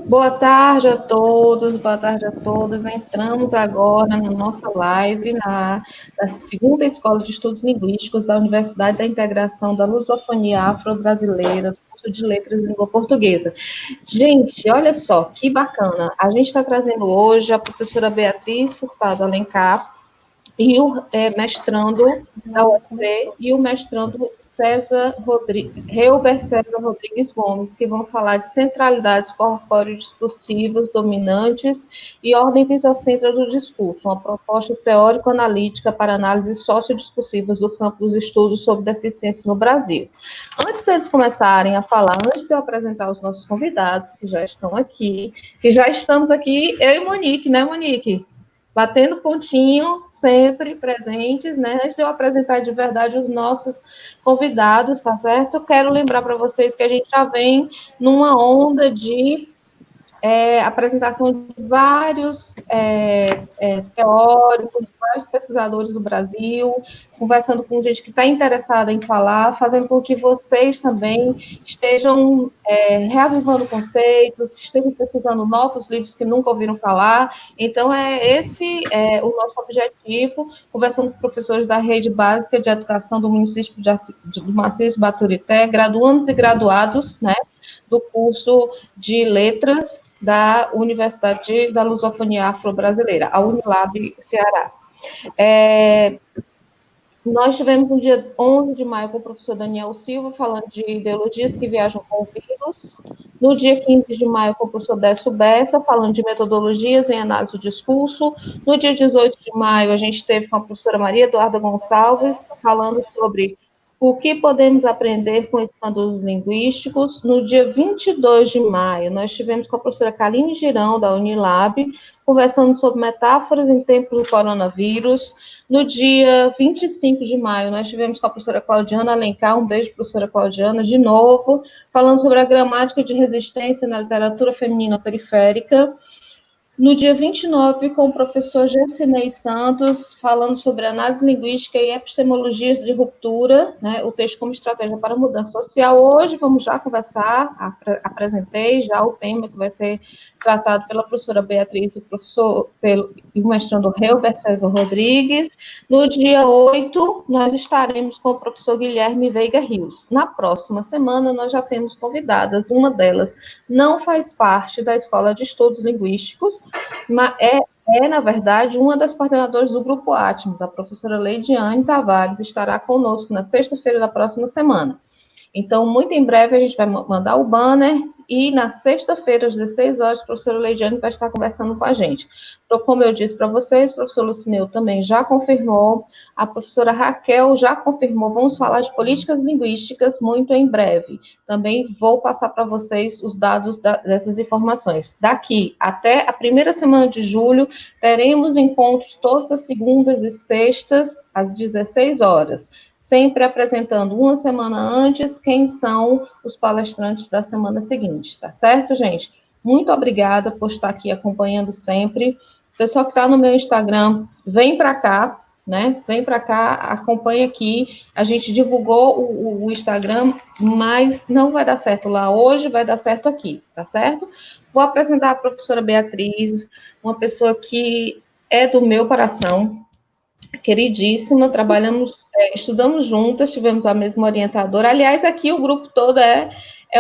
Boa tarde a todos, boa tarde a todas. Entramos agora na nossa live da segunda Escola de Estudos Linguísticos da Universidade da Integração da Lusofonia Afro-Brasileira, do curso de Letras e Língua Portuguesa. Gente, olha só, que bacana. A gente está trazendo hoje a professora Beatriz Furtado Alencar, e o mestrando da UFC e o mestrando Reuber César Rodrigues Gomes, que vão falar de centralidades corpóreo-discursivas dominantes e ordem visocêntrica do discurso, uma proposta teórico-analítica para análises sociodiscursivas do campo dos estudos sobre deficiência no Brasil. Antes deles começarem a falar, antes de eu apresentar os nossos convidados, que já estão aqui, que já estamos aqui, eu e Monique, né, Monique? Batendo pontinho, sempre presentes, né? Antes de eu apresentar de verdade os nossos convidados, tá certo? Quero lembrar para vocês que a gente já vem numa onda de apresentação de vários teóricos, vários pesquisadores do Brasil, conversando com gente que está interessada em falar, fazendo com que vocês também estejam reavivando conceitos, estejam pesquisando novos livros que nunca ouviram falar. Então, esse o nosso objetivo, conversando com professores da Rede Básica de Educação do município do Maciço Baturité, graduandos e graduados, né, do curso de Letras da Universidade da Lusofonia Afro-Brasileira, a Unilab Ceará. Nós tivemos no dia 11 de maio com o professor Daniel Silva, falando de ideologias que viajam com o vírus. No dia 15 de maio com o professor Décio Bessa, falando de metodologias em análise do discurso. No dia 18 de maio, a gente teve com a professora Maria Eduarda Gonçalves, falando sobre o que podemos aprender com escândalos linguísticos. No dia 22 de maio, nós tivemos com a professora Kaline Girão, da Unilab, conversando sobre metáforas em tempos do coronavírus. No dia 25 de maio, nós tivemos com a professora Claudiana Alencar, um beijo, professora Claudiana, de novo, falando sobre a gramática de resistência na literatura feminina periférica. No dia 29, com o professor Gessinei Santos, falando sobre análise linguística e epistemologias de ruptura, né, o texto como estratégia para a mudança social. Hoje vamos já conversar, apresentei já o tema que vai ser tratado pela professora Beatriz e o mestrando Reuber César Rodrigues. No dia 8, nós estaremos com o professor Guilherme Veiga Rios. Na próxima semana, nós já temos convidadas, uma delas não faz parte da Escola de Estudos Linguísticos, mas na verdade, uma das coordenadoras do Grupo Atmos, a professora Leidiane Tavares, estará conosco na sexta-feira da próxima semana. Então, muito em breve, a gente vai mandar o banner e na sexta-feira, às 16 horas, a professora Leidiane vai estar conversando com a gente. Então, como eu disse para vocês, o professor Lucineu também já confirmou, a professora Raquel já confirmou, vamos falar de políticas linguísticas muito em breve. Também vou passar para vocês os dados dessas informações. Daqui até a primeira semana de julho, teremos encontros todas as segundas e sextas, às 16 horas, sempre apresentando uma semana antes quem são os palestrantes da semana seguinte, tá certo, gente? Muito obrigada por estar aqui acompanhando sempre. O pessoal que está no meu Instagram, vem para cá, né? Vem para cá, acompanha aqui. A gente divulgou o Instagram, mas não vai dar certo lá hoje, vai dar certo aqui, tá certo? Vou apresentar a professora Beatriz, uma pessoa que é do meu coração, queridíssima, estudamos juntas, tivemos a mesma orientadora. Aliás, aqui o grupo todo é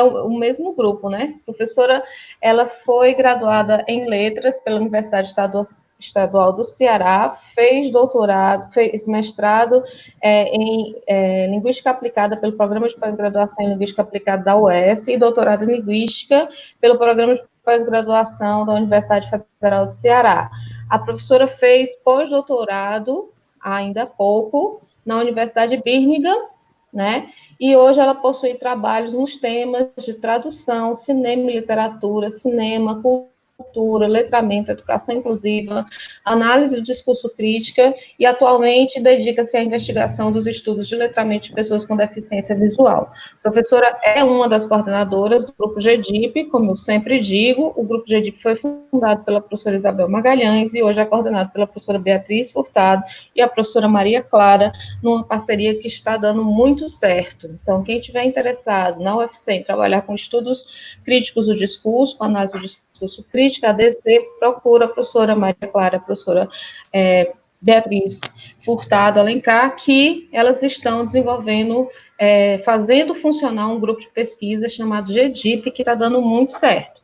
o mesmo grupo, né? A professora, ela foi graduada em Letras pela Universidade Estadual do Ceará, fez doutorado, fez mestrado em Linguística Aplicada pelo Programa de Pós-Graduação em Linguística Aplicada da UES e doutorado em Linguística pelo Programa de Pós-Graduação da Universidade Federal do Ceará. A professora fez pós-doutorado, ainda há pouco, na Universidade de Birmingham, né? E hoje ela possui trabalhos nos temas de tradução, cinema e literatura, cinema, cultura, letramento, educação inclusiva, análise do discurso crítica e atualmente dedica-se à investigação dos estudos de letramento de pessoas com deficiência visual. A professora é uma das coordenadoras do Grupo GEDIP, como eu sempre digo, o Grupo GEDIP foi fundado pela professora Isabel Magalhães e hoje é coordenado pela professora Beatriz Furtado e a professora Maria Clara, numa parceria que está dando muito certo. Então, quem tiver interessado na UFC em trabalhar com estudos críticos do discurso, com análise do discurso Discurso Crítico, ADC, procura a professora Maria Clara, a professora Beatriz Furtado Alencar, que elas estão desenvolvendo, fazendo funcionar um grupo de pesquisa chamado GDIP, que está dando muito certo.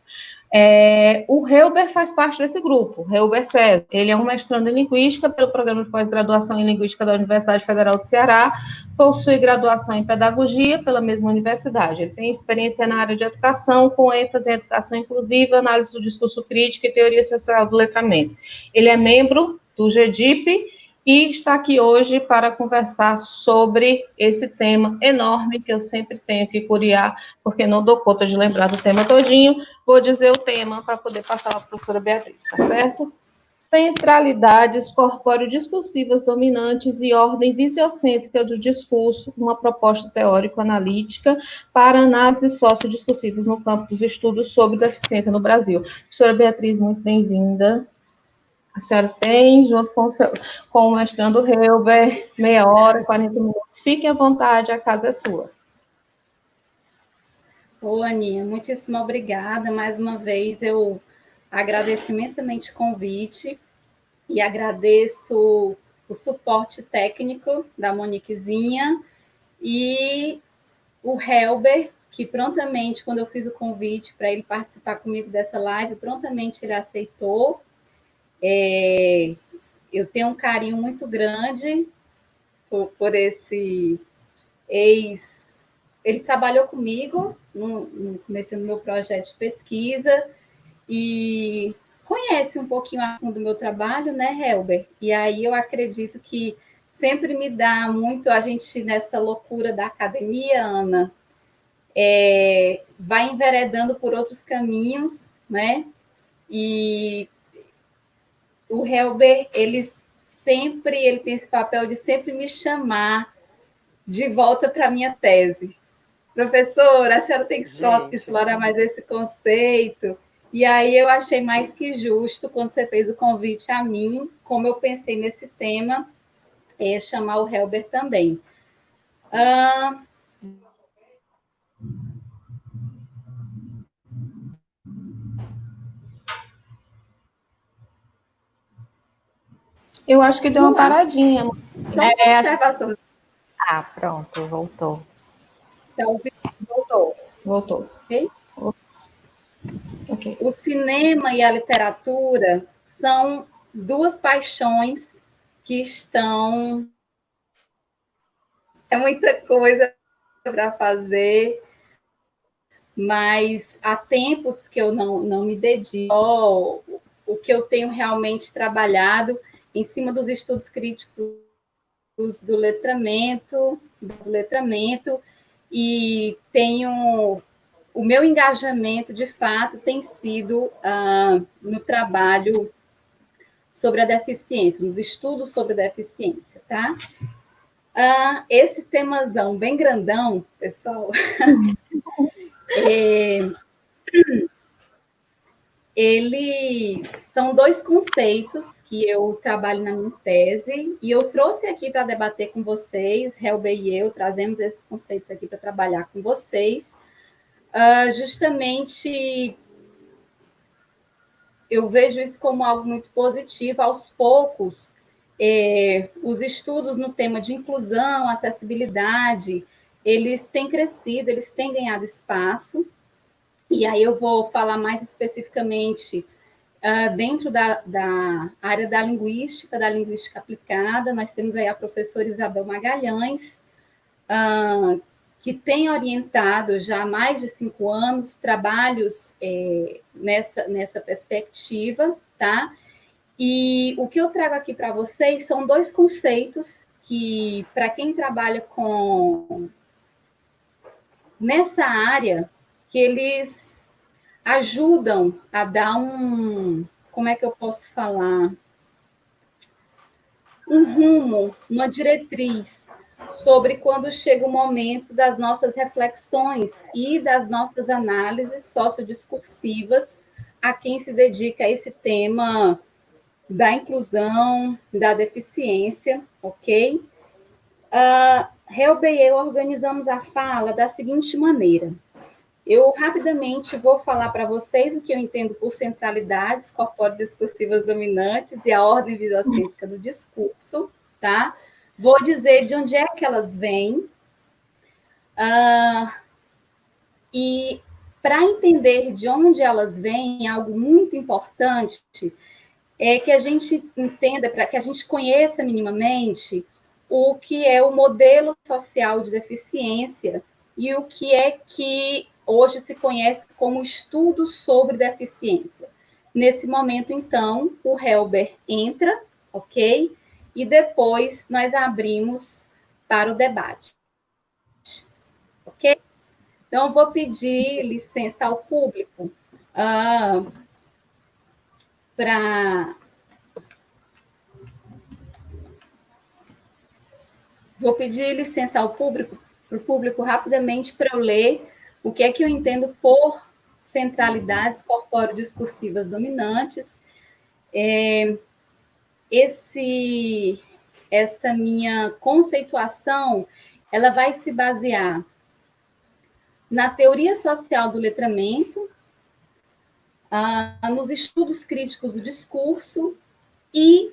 O Helber faz parte desse grupo, Helber César. Ele é um mestrando em Linguística pelo Programa de Pós-Graduação em Linguística da Universidade Federal do Ceará, possui graduação em Pedagogia pela mesma universidade. Ele tem experiência na área de educação, com ênfase em educação inclusiva, análise do discurso crítico e teoria social do letramento. Ele é membro do GDIP e está aqui hoje para conversar sobre esse tema enorme que eu sempre tenho que curiar, porque não dou conta de lembrar do tema todinho. Vou dizer o tema para poder passar para a professora Beatriz, tá certo? Centralidades corpóreo-discursivas dominantes e ordem visiocêntrica do discurso, uma proposta teórico-analítica para análises sociodiscursivas no campo dos estudos sobre deficiência no Brasil. Professora Beatriz, muito bem-vinda. A senhora tem, junto com o mestrando Helber, 30 40 minutos. Fiquem à vontade, a casa é sua. Ô, Aninha, muitíssimo obrigada. Mais uma vez, eu agradeço imensamente o convite e agradeço o suporte técnico da Moniquezinha e o Helber, que prontamente, quando eu fiz o convite para ele participar comigo dessa live, prontamente ele aceitou. Eu tenho um carinho muito grande por esse ex... Ele trabalhou comigo no começo do meu projeto de pesquisa e conhece um pouquinho a fundo do meu trabalho, né, Helber? E aí eu acredito que sempre me dá muito, a gente nessa loucura da academia, Ana, vai enveredando por outros caminhos, né? E o Helber, ele tem esse papel de sempre me chamar de volta para a minha tese. Professora, a senhora tem que explorar mais esse conceito. E aí eu achei mais que justo, quando você fez o convite a mim, como eu pensei nesse tema, chamar o Helber também. Eu acho que deu uma paradinha. Só uma observação. Pronto, voltou. Então, Voltou. Okay? Okay. O cinema e a literatura são duas paixões que estão... É muita coisa para fazer, mas há tempos que eu não me dedico. O que eu tenho realmente trabalhado em cima dos estudos críticos do letramento, e tenho... O meu engajamento, de fato, tem sido no trabalho sobre a deficiência, nos estudos sobre deficiência, tá? Esse temazão bem grandão, pessoal, são dois conceitos que eu trabalho na minha tese, e eu trouxe aqui para debater com vocês, Helber e eu trazemos esses conceitos aqui para trabalhar com vocês, justamente eu vejo isso como algo muito positivo. Aos poucos, os estudos no tema de inclusão, acessibilidade, eles têm crescido, eles têm ganhado espaço, e aí eu vou falar mais especificamente dentro da área da linguística aplicada. Nós temos aí a professora Isabel Magalhães, que tem orientado já há mais de 5 anos trabalhos nessa perspectiva, tá? E o que eu trago aqui para vocês são dois conceitos que, para quem trabalha nessa área, que eles ajudam a dar como é que eu posso falar? Um rumo, uma diretriz sobre quando chega o momento das nossas reflexões e das nossas análises sociodiscursivas a quem se dedica a esse tema da inclusão, da deficiência, ok? Helber e eu organizamos a fala da seguinte maneira. Eu rapidamente vou falar para vocês o que eu entendo por centralidades corpóreo-discursivas dominantes e a ordem visocêntrica do discurso, tá? Vou dizer de onde é que elas vêm. E para entender de onde elas vêm, algo muito importante é que a gente entenda, para que a gente conheça minimamente o que é o modelo social de deficiência e o que é que hoje se conhece como estudo sobre deficiência. Nesse momento, então, o Helber entra, ok? E depois nós abrimos para o debate, ok? Então, vou pedir licença ao público para. Vou pedir licença ao público, para o público rapidamente para eu ler o que é que eu entendo por centralidades corpóreo-discursivas dominantes. Essa minha conceituação, ela vai se basear na teoria social do letramento, nos estudos críticos do discurso e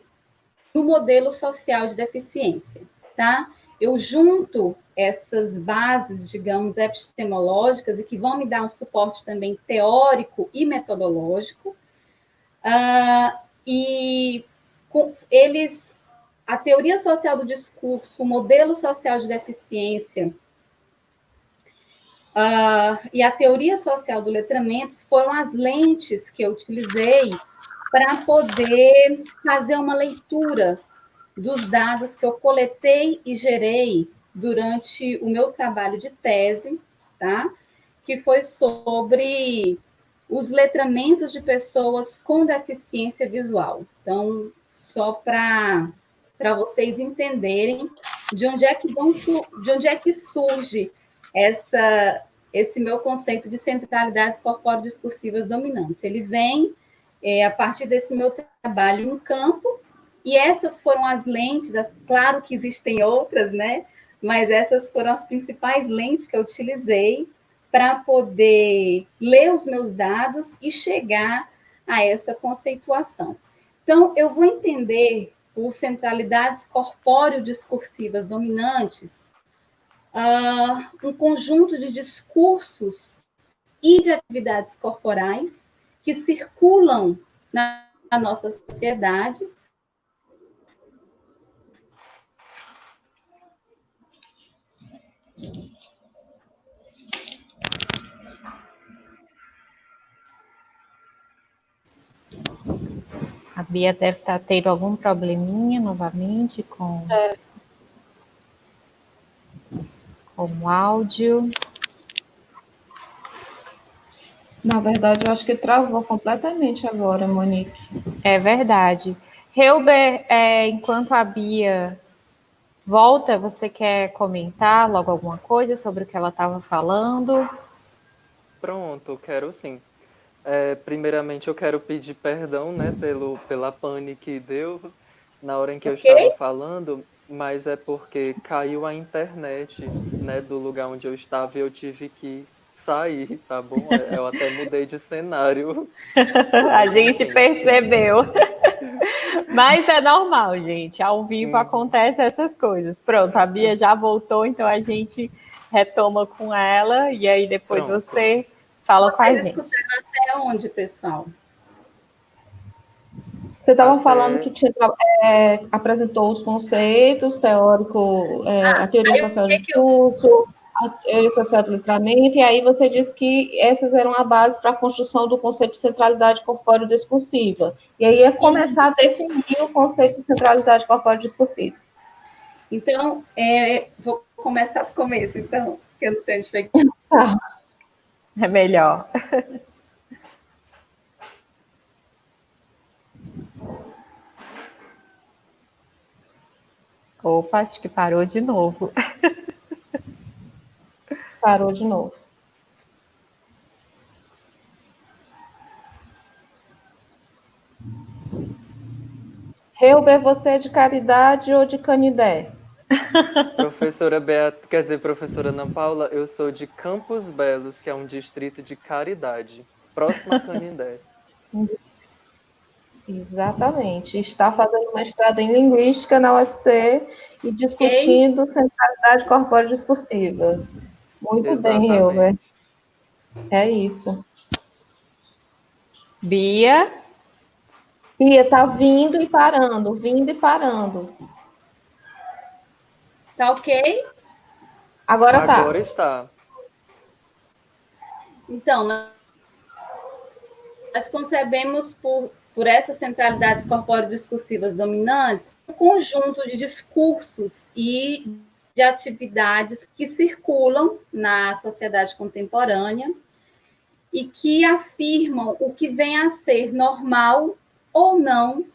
no modelo social de deficiência, tá? Eu junto essas bases, digamos, epistemológicas e que vão me dar um suporte também teórico e metodológico, e a teoria social do discurso, o modelo social de deficiência e a teoria social do letramento foram as lentes que eu utilizei para poder fazer uma leitura dos dados que eu coletei e gerei durante o meu trabalho de tese, tá? Que foi sobre os letramentos de pessoas com deficiência visual. Então, só para vocês entenderem de onde é que surge esse meu conceito de centralidades corpóreo-discursivas dominantes. Ele vem a partir desse meu trabalho em campo, e essas foram as lentes, claro que existem outras, né? Mas essas foram as principais lentes que eu utilizei para poder ler os meus dados e chegar a essa conceituação. Então, eu vou entender por centralidades corpóreo-discursivas dominantes um conjunto de discursos e de atividades corporais que circulam na nossa sociedade. A Bia deve estar tendo algum probleminha novamente com o áudio. Na verdade, eu acho que travou completamente agora, Monique. É verdade. Helber, enquanto a Bia volta, você quer comentar logo alguma coisa sobre o que ela estava falando? Pronto, quero sim. Primeiramente, eu quero pedir perdão, né, pela pane que deu na hora em que eu estava falando, mas é porque caiu a internet, né, do lugar onde eu estava e eu tive que sair, tá bom? Eu até mudei de cenário. A gente percebeu. Mas é normal, gente. Ao vivo acontecem essas coisas. Pronto, a Bia já voltou, então a gente retoma com ela e aí depois Pronto. você fala com a gente. Vocês escutaram até onde, pessoal? Você estava falando que apresentou os conceitos teóricos, a teoria social do discurso, a teoria social do letramento, e aí você disse que essas eram a base para a construção do conceito de centralidade corpóreo-discursiva. E aí é começar a definir o conceito de centralidade corpóreo-discursiva. Então, vou começar do começo, então, que eu não sei onde foi. É melhor. Opa, acho que parou de novo. Parou de novo. Helber, você é de Caridade ou de Canidé? Professora Beata, quer dizer, professora Ana Paula, eu sou de Campos Belos, que é um distrito de Caridade, próximo a Canindé. Exatamente. Está fazendo mestrado em Linguística na UFC e Ok? discutindo centralidade corpórea discursiva. Muito bem, Hilber. Exatamente. É isso. Bia, Pia, tá vindo e parando, vindo e parando. Tá ok? Agora tá. Agora está. Então, nós concebemos por essas centralidades corpóreo-discursivas dominantes um conjunto de discursos e de atividades que circulam na sociedade contemporânea e que afirmam o que vem a ser normal ou não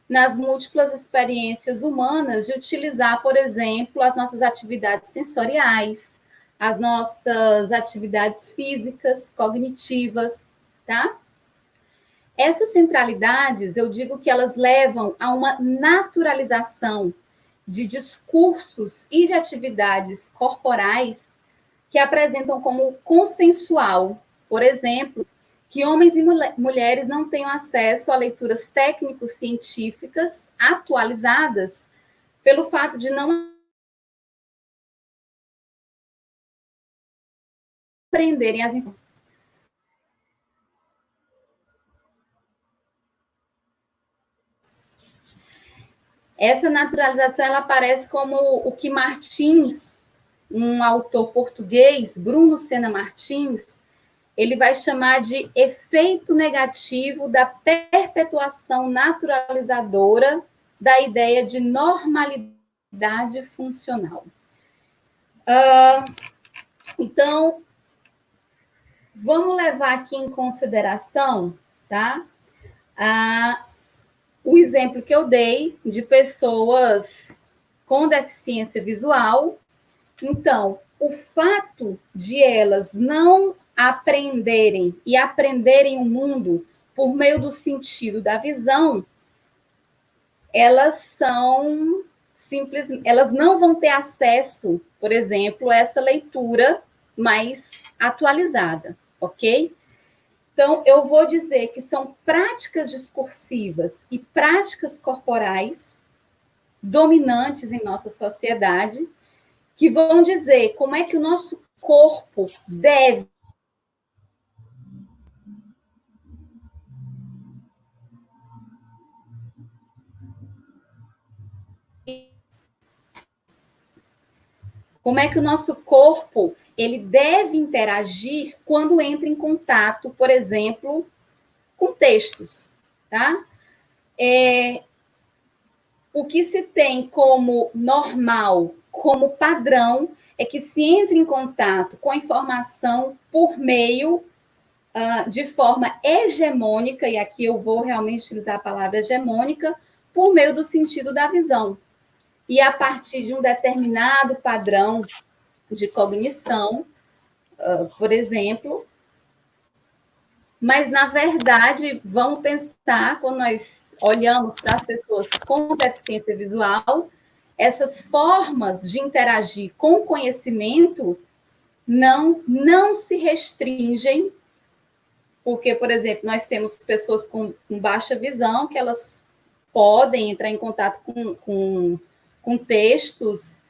nas múltiplas experiências humanas de utilizar, por exemplo, as nossas atividades sensoriais, as nossas atividades físicas, cognitivas, tá? Essas centralidades, eu digo que elas levam a uma naturalização de discursos e de atividades corporais que apresentam como consensual, por exemplo, que homens e mulheres não tenham acesso a leituras técnico-científicas atualizadas pelo fato de não aprenderem as informações. Essa naturalização ela aparece como o que Martins, um autor português, Bruno Sena Martins, ele vai chamar de efeito negativo da perpetuação naturalizadora da ideia de normalidade funcional. Então, vamos levar aqui em consideração, tá? O exemplo que eu dei de pessoas com deficiência visual. Então, o fato de elas não aprenderem e aprenderem o mundo por meio do sentido da visão, elas são simples, elas não vão ter acesso, por exemplo, a essa leitura mais atualizada, ok? Então, eu vou dizer que são práticas discursivas e práticas corporais dominantes em nossa sociedade, que vão dizer como é que o nosso corpo deve como é que o nosso corpo ele deve interagir quando entra em contato, por exemplo, com textos, tá? O que se tem como normal, como padrão, é que se entre em contato com a informação por meio de forma hegemônica, e aqui eu vou realmente utilizar a palavra hegemônica, por meio do sentido da visão. E a partir de um determinado padrão de cognição, por exemplo. Mas, na verdade, vamos pensar, quando nós olhamos para as pessoas com deficiência visual, essas formas de interagir com o conhecimento não se restringem, porque, por exemplo, nós temos pessoas com baixa visão que elas podem entrar em contato com textos,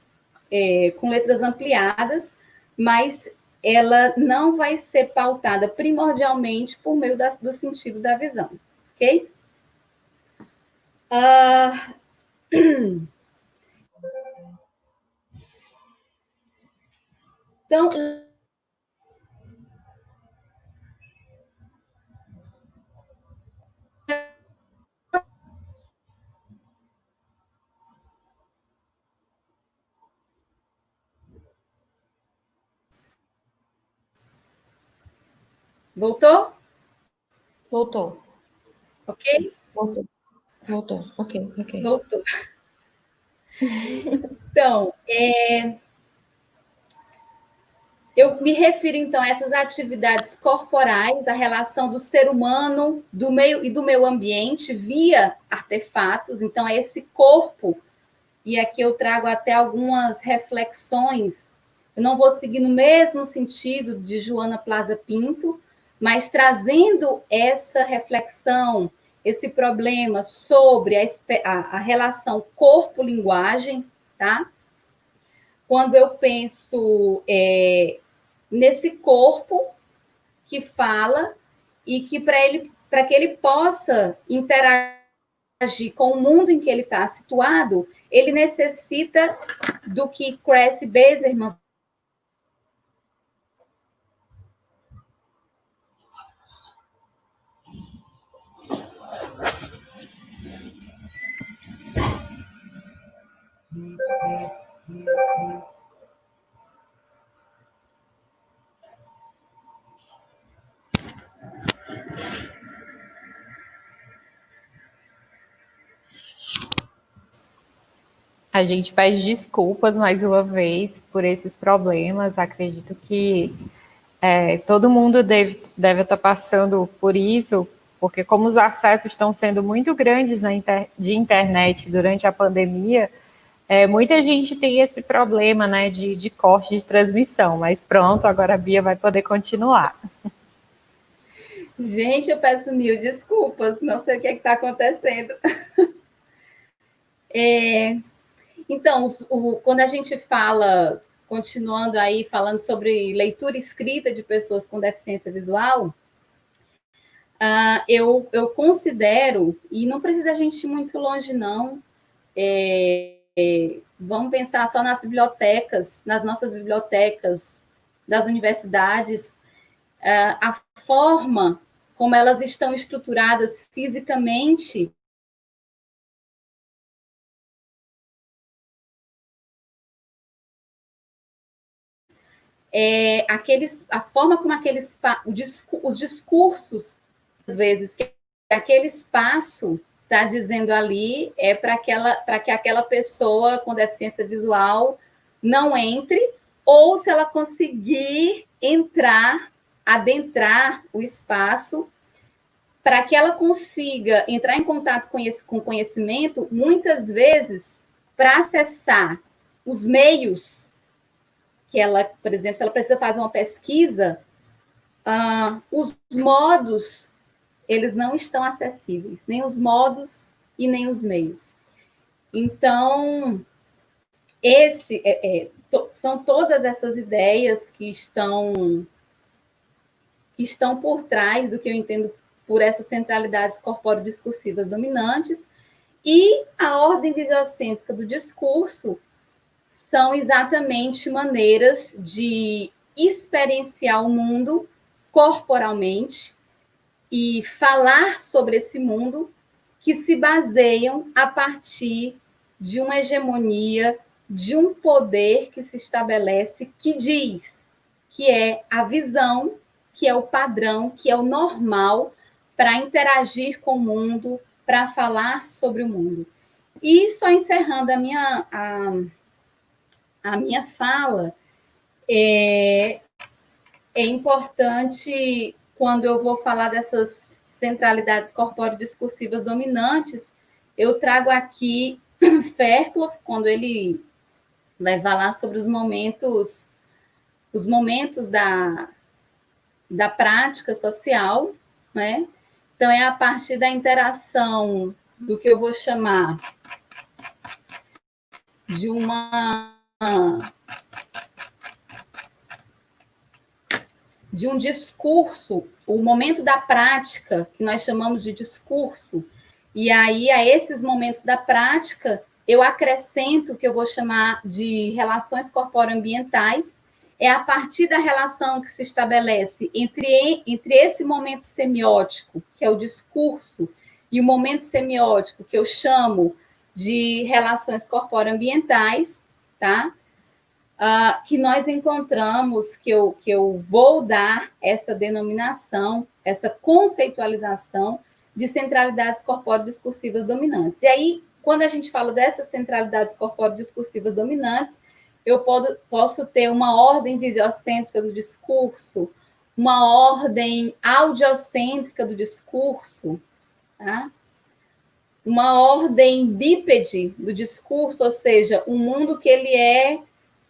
com letras ampliadas, mas ela não vai ser pautada primordialmente por meio do sentido da visão, ok? Então, voltou? Voltou. Ok? Voltou. Ok. Voltou. Então, eu me refiro, então, a essas atividades corporais, a relação do ser humano, do meio e do meio ambiente, via artefatos. Então, é esse corpo e aqui eu trago até algumas reflexões. Eu não vou seguir no mesmo sentido de Joana Plaza Pinto, mas trazendo essa reflexão, esse problema sobre a relação corpo-linguagem, tá? Quando eu penso nesse corpo que fala e que para que ele possa interagir com o mundo em que ele está situado, ele necessita do que Cressy Bezerman A gente pede desculpas mais uma vez por esses problemas. Acredito que todo mundo deve estar passando por isso, porque como os acessos estão sendo muito grandes de internet durante a pandemia, muita gente tem esse problema, né, de corte de transmissão. Mas pronto, agora a Bia vai poder continuar. Gente, eu peço mil desculpas, não sei o que está acontecendo. Então, quando a gente fala, continuando aí, falando sobre leitura escrita de pessoas com deficiência visual, eu considero, e não precisa a gente ir muito longe, não, vamos pensar só nas bibliotecas, nas nossas bibliotecas das universidades, a forma como elas estão estruturadas fisicamente a forma como os discursos, às vezes, que aquele espaço está dizendo ali para que aquela pessoa com deficiência visual não entre, ou se ela conseguir adentrar o espaço, para que ela consiga entrar em contato com conhecimento, muitas vezes, para acessar os meios que ela, por exemplo, se ela precisa fazer uma pesquisa, os modos, eles não estão acessíveis, nem os modos e nem os meios. Então, são todas essas ideias que estão por trás do que eu entendo por essas centralidades corpóreo-discursivas dominantes, e a ordem visiocêntrica do discurso são exatamente maneiras de experienciar o mundo corporalmente e falar sobre esse mundo que se baseiam a partir de uma hegemonia, de um poder que se estabelece, que diz que é a visão, que é o padrão, que é o normal para interagir com o mundo, para falar sobre o mundo. E só encerrando a minha fala, é importante, quando eu vou falar dessas centralidades corpóreo-discursivas dominantes, eu trago aqui Fairclough, quando ele vai falar sobre os momentos da prática social, né? Então, é a partir da interação do que eu vou chamar de um discurso, o momento da prática, que nós chamamos de discurso, e aí a esses momentos da prática, eu acrescento o que eu vou chamar de relações corporoambientais, é a partir da relação que se estabelece entre esse momento semiótico, que é o discurso, e o momento semiótico, que eu chamo de relações corporoambientais, tá? Que nós encontramos, que eu vou dar essa denominação, essa conceitualização de centralidades corpóreo-discursivas dominantes. E aí, quando a gente fala dessas centralidades corpóreo-discursivas dominantes, eu posso ter uma ordem visiocêntrica do discurso, uma ordem audiocêntrica do discurso, tá? uma ordem bípede do discurso, ou seja, um mundo que ele é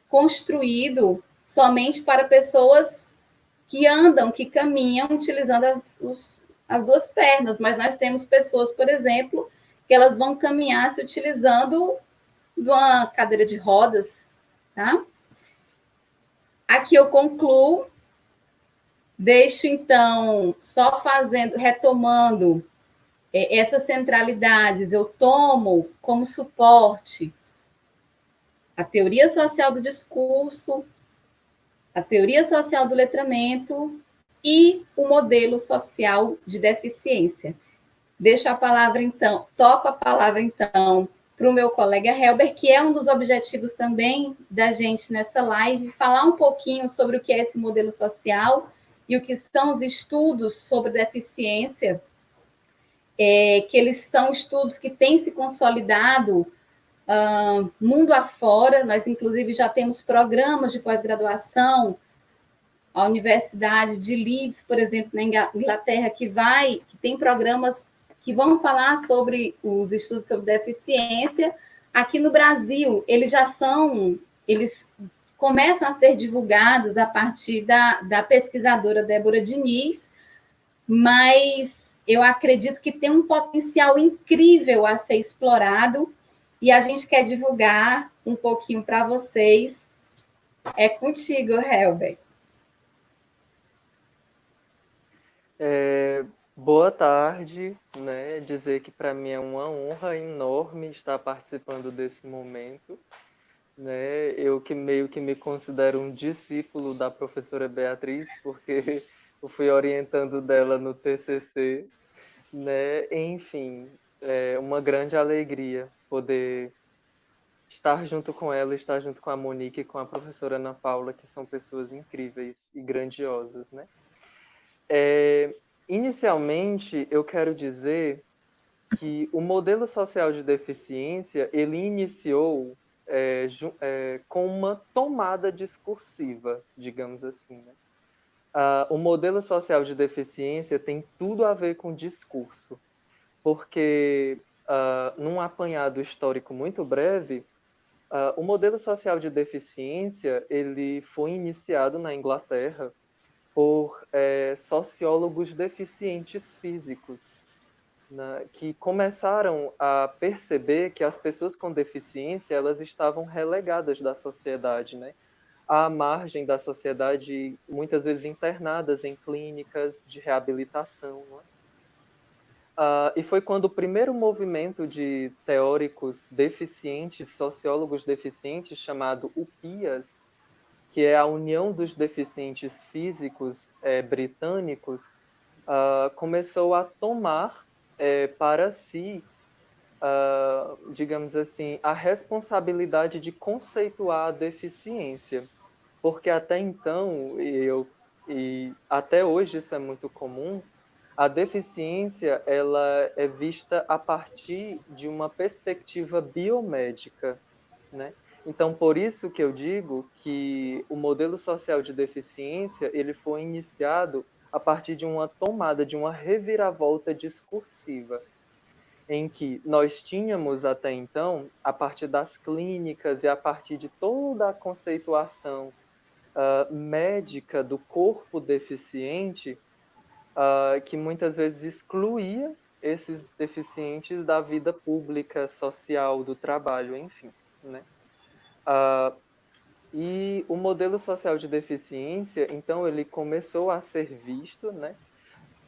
construído somente para pessoas que andam, que caminham utilizando as duas pernas, mas nós temos pessoas, por exemplo, que elas vão caminhar se utilizando de uma cadeira de rodas, tá? Aqui eu concluo, deixo então só retomando essas centralidades, eu tomo como suporte a teoria social do discurso, a teoria social do letramento e o modelo social de deficiência. Deixo a palavra, então, toco a palavra, então, para o meu colega Helber, que é um dos objetivos também da gente nessa live, falar um pouquinho sobre o que é esse modelo social e o que são os estudos sobre deficiência, que eles são estudos que têm se consolidado mundo afora. Nós, inclusive, já temos programas de pós-graduação, a Universidade de Leeds, por exemplo, na Inglaterra, que tem programas que vão falar sobre os estudos sobre deficiência. Aqui no Brasil, eles começam a ser divulgados a partir da pesquisadora Débora Diniz, mas eu acredito que tem um potencial incrível a ser explorado e a gente quer divulgar um pouquinho para vocês. É contigo, Helber. Boa tarde, né? Dizer que para mim é uma honra enorme estar participando desse momento, né? Eu que meio que me considero um discípulo da professora Beatriz, porque eu fui orientando dela no TCC, né? Enfim, é uma grande alegria poder estar junto com ela, estar junto com a Monique e com a professora Ana Paula, que são pessoas incríveis e grandiosas, né? Inicialmente, eu quero dizer que o modelo social de deficiência, ele iniciou com uma tomada discursiva, digamos assim, né? O modelo social de deficiência tem tudo a ver com discurso, porque, num apanhado histórico muito breve, o modelo social de deficiência ele foi iniciado na Inglaterra por sociólogos deficientes físicos, né, que começaram a perceber que as pessoas com deficiência elas estavam relegadas da sociedade, né, à margem da sociedade, muitas vezes internadas em clínicas de reabilitação. Né? E foi quando o primeiro movimento de teóricos deficientes, sociólogos deficientes, chamado UPIAS, que é a União dos Deficientes Físicos Britânicos, começou a tomar para si, digamos assim, a responsabilidade de conceituar a deficiência. Porque até então, e até hoje isso é muito comum, a deficiência ela é vista a partir de uma perspectiva biomédica, né? Então, por isso que eu digo que o modelo social de deficiência ele foi iniciado a partir de uma tomada, de uma reviravolta discursiva, em que nós tínhamos até então, a partir das clínicas e a partir de toda a conceituação médica do corpo deficiente, que muitas vezes excluía esses deficientes da vida pública, social, do trabalho, enfim, né? E o modelo social de deficiência, então, ele começou a ser visto, né,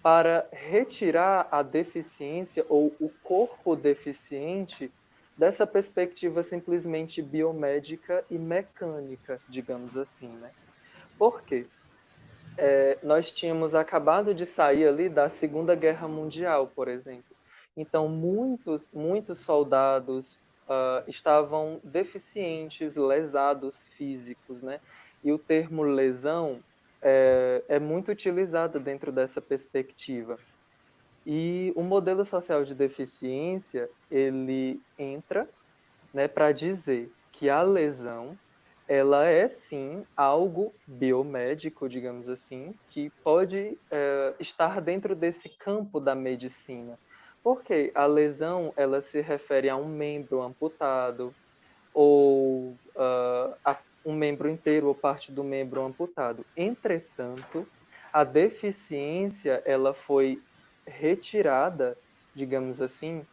para retirar a deficiência ou o corpo deficiente dessa perspectiva simplesmente biomédica e mecânica, digamos assim, né? Por quê? Nós tínhamos acabado de sair ali da Segunda Guerra Mundial, por exemplo. Então, muitos soldados estavam deficientes, lesados físicos, né? E o termo lesão é muito utilizado dentro dessa perspectiva. E o modelo social de deficiência, ele entra, né, para dizer que a lesão ela é sim algo biomédico, digamos assim, que pode estar dentro desse campo da medicina, Porque a lesão, ela se refere a um membro amputado, ou a um membro inteiro ou parte do membro amputado. Entretanto, a deficiência, ela foi retirada, digamos assim,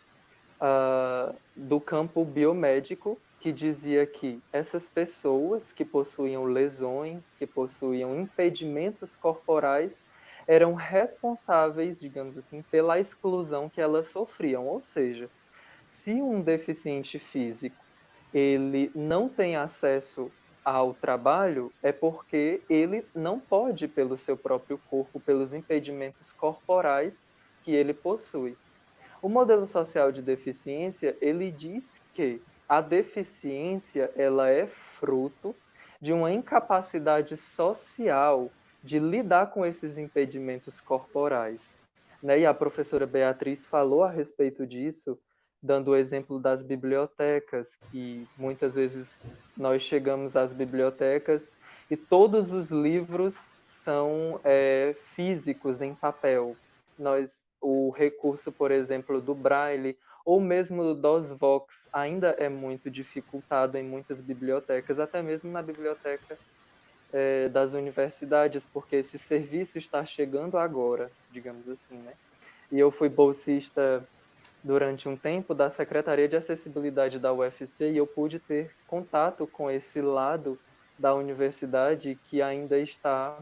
do campo biomédico, que dizia que essas pessoas que possuíam lesões, que possuíam impedimentos corporais, eram responsáveis, digamos assim, pela exclusão que elas sofriam. Ou seja, se um deficiente físico ele não tem acesso ao trabalho, é porque ele não pode pelo seu próprio corpo, pelos impedimentos corporais que ele possui. O modelo social de deficiência, ele diz que a deficiência ela é fruto de uma incapacidade social de lidar com esses impedimentos corporais. Né? E a professora Beatriz falou a respeito disso, dando o exemplo das bibliotecas, que muitas vezes nós chegamos às bibliotecas e todos os livros são físicos, em papel. O recurso, por exemplo, do Braille ou mesmo do DOSVox ainda é muito dificultado em muitas bibliotecas, até mesmo na biblioteca das universidades, porque esse serviço está chegando agora, digamos assim, né? E eu fui bolsista durante um tempo da Secretaria de Acessibilidade da UFC e eu pude ter contato com esse lado da universidade que ainda está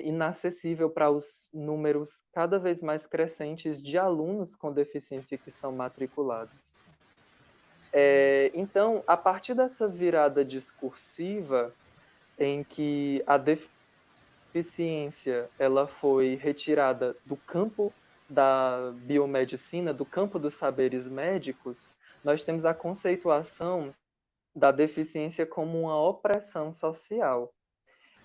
inacessível para os números cada vez mais crescentes de alunos com deficiência que são matriculados. Então, a partir dessa virada discursiva, em que a deficiência ela foi retirada do campo da biomedicina, do campo dos saberes médicos, nós temos a conceituação da deficiência como uma opressão social.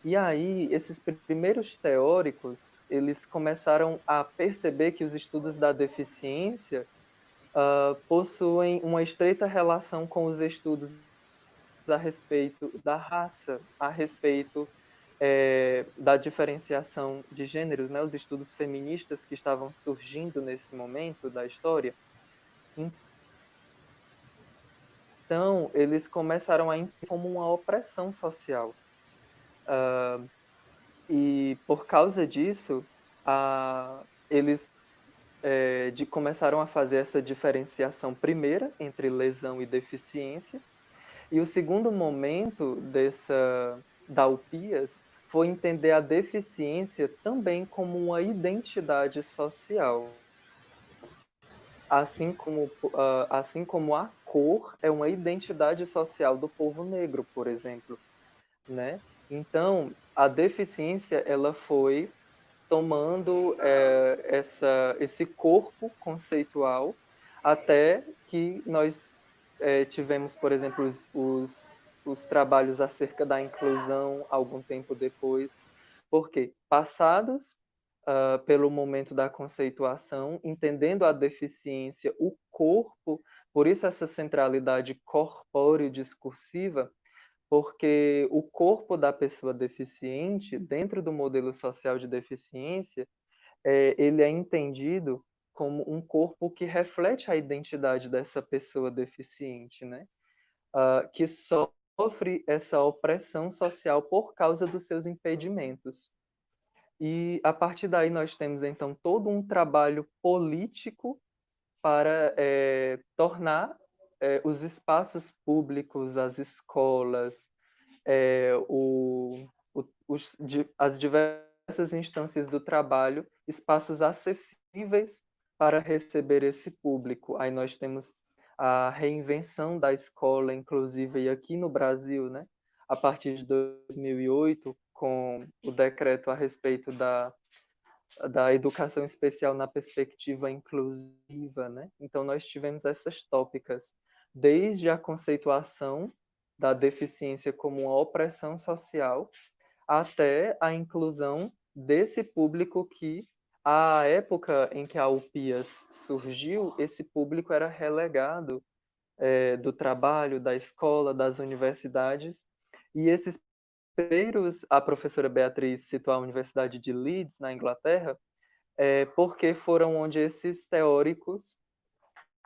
E aí, esses primeiros teóricos, eles começaram a perceber que os estudos da deficiência possuem uma estreita relação com os estudos a respeito da raça, a respeito da diferenciação de gêneros, né? Os estudos feministas que estavam surgindo nesse momento da história. Então, eles começaram a entender como uma opressão social. E por causa disso, eles começaram a fazer essa diferenciação primeira entre lesão e deficiência. E o segundo momento da UPIAS foi entender a deficiência também como uma identidade social. Assim como a cor é uma identidade social do povo negro, por exemplo, né? Então, a deficiência ela foi tomando esse corpo conceitual até que nós tivemos, por exemplo, os trabalhos acerca da inclusão algum tempo depois, porque passados pelo momento da conceituação, entendendo a deficiência, o corpo, por isso essa centralidade corpóreo-discursiva, porque o corpo da pessoa deficiente, dentro do modelo social de deficiência, ele é entendido como um corpo que reflete a identidade dessa pessoa deficiente, né? Que sofre essa opressão social por causa dos seus impedimentos. E a partir daí nós temos então todo um trabalho político para tornar os espaços públicos, as escolas, as diversas instâncias do trabalho, espaços acessíveis para receber esse público. Aí nós temos a reinvenção da escola, inclusive e aqui no Brasil, né? A partir de 2008, com o decreto a respeito da educação especial na perspectiva inclusiva, né? Então nós tivemos essas tópicas, desde a conceituação da deficiência como uma opressão social, até a inclusão desse público que, à época em que a UPIAS surgiu, esse público era relegado do trabalho, da escola, das universidades, e esses primeiros, a professora Beatriz citou a Universidade de Leeds, na Inglaterra, porque foram onde esses teóricos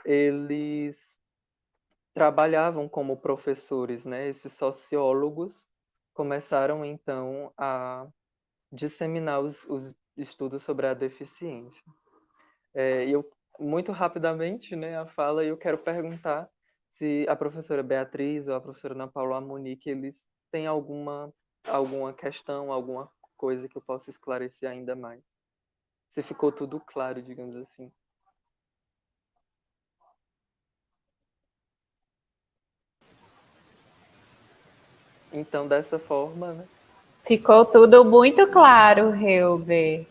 eles trabalhavam como professores, né? Esses sociólogos começaram então a disseminar os estudos sobre a deficiência. E eu, muito rapidamente, né, a fala, eu quero perguntar se a professora Beatriz ou a professora Ana Paula Monique, eles têm alguma questão, alguma coisa que eu possa esclarecer ainda mais. Se ficou tudo claro, digamos assim. Então, dessa forma, né? Ficou tudo muito claro, Helber.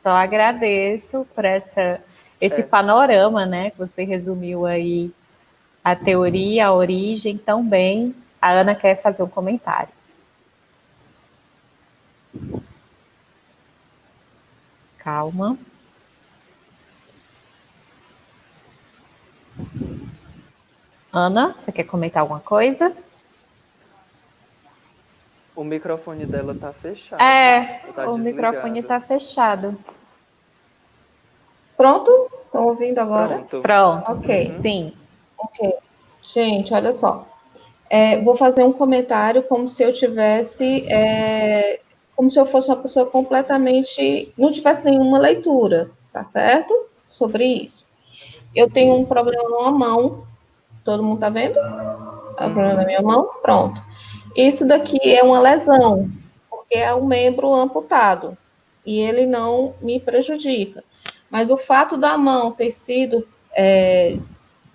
Só agradeço por esse panorama, né? Que você resumiu aí a teoria, a origem tão bem. A Ana quer fazer um comentário. Calma. Ana, você quer comentar alguma coisa? O microfone dela tá fechado. Tá O desligado. microfone tá fechado. Pronto? Estão ouvindo agora? Pronto. Ok. Sim. Ok. Gente, olha só. Vou fazer um comentário como se eu tivesse, como se eu fosse uma pessoa completamente, não tivesse nenhuma leitura, tá certo? Sobre isso. Eu tenho um problema numa mão, todo mundo tá vendo? É um problema na minha mão? Pronto. Isso daqui é uma lesão, porque é um membro amputado, e ele não me prejudica. Mas o fato da mão ter sido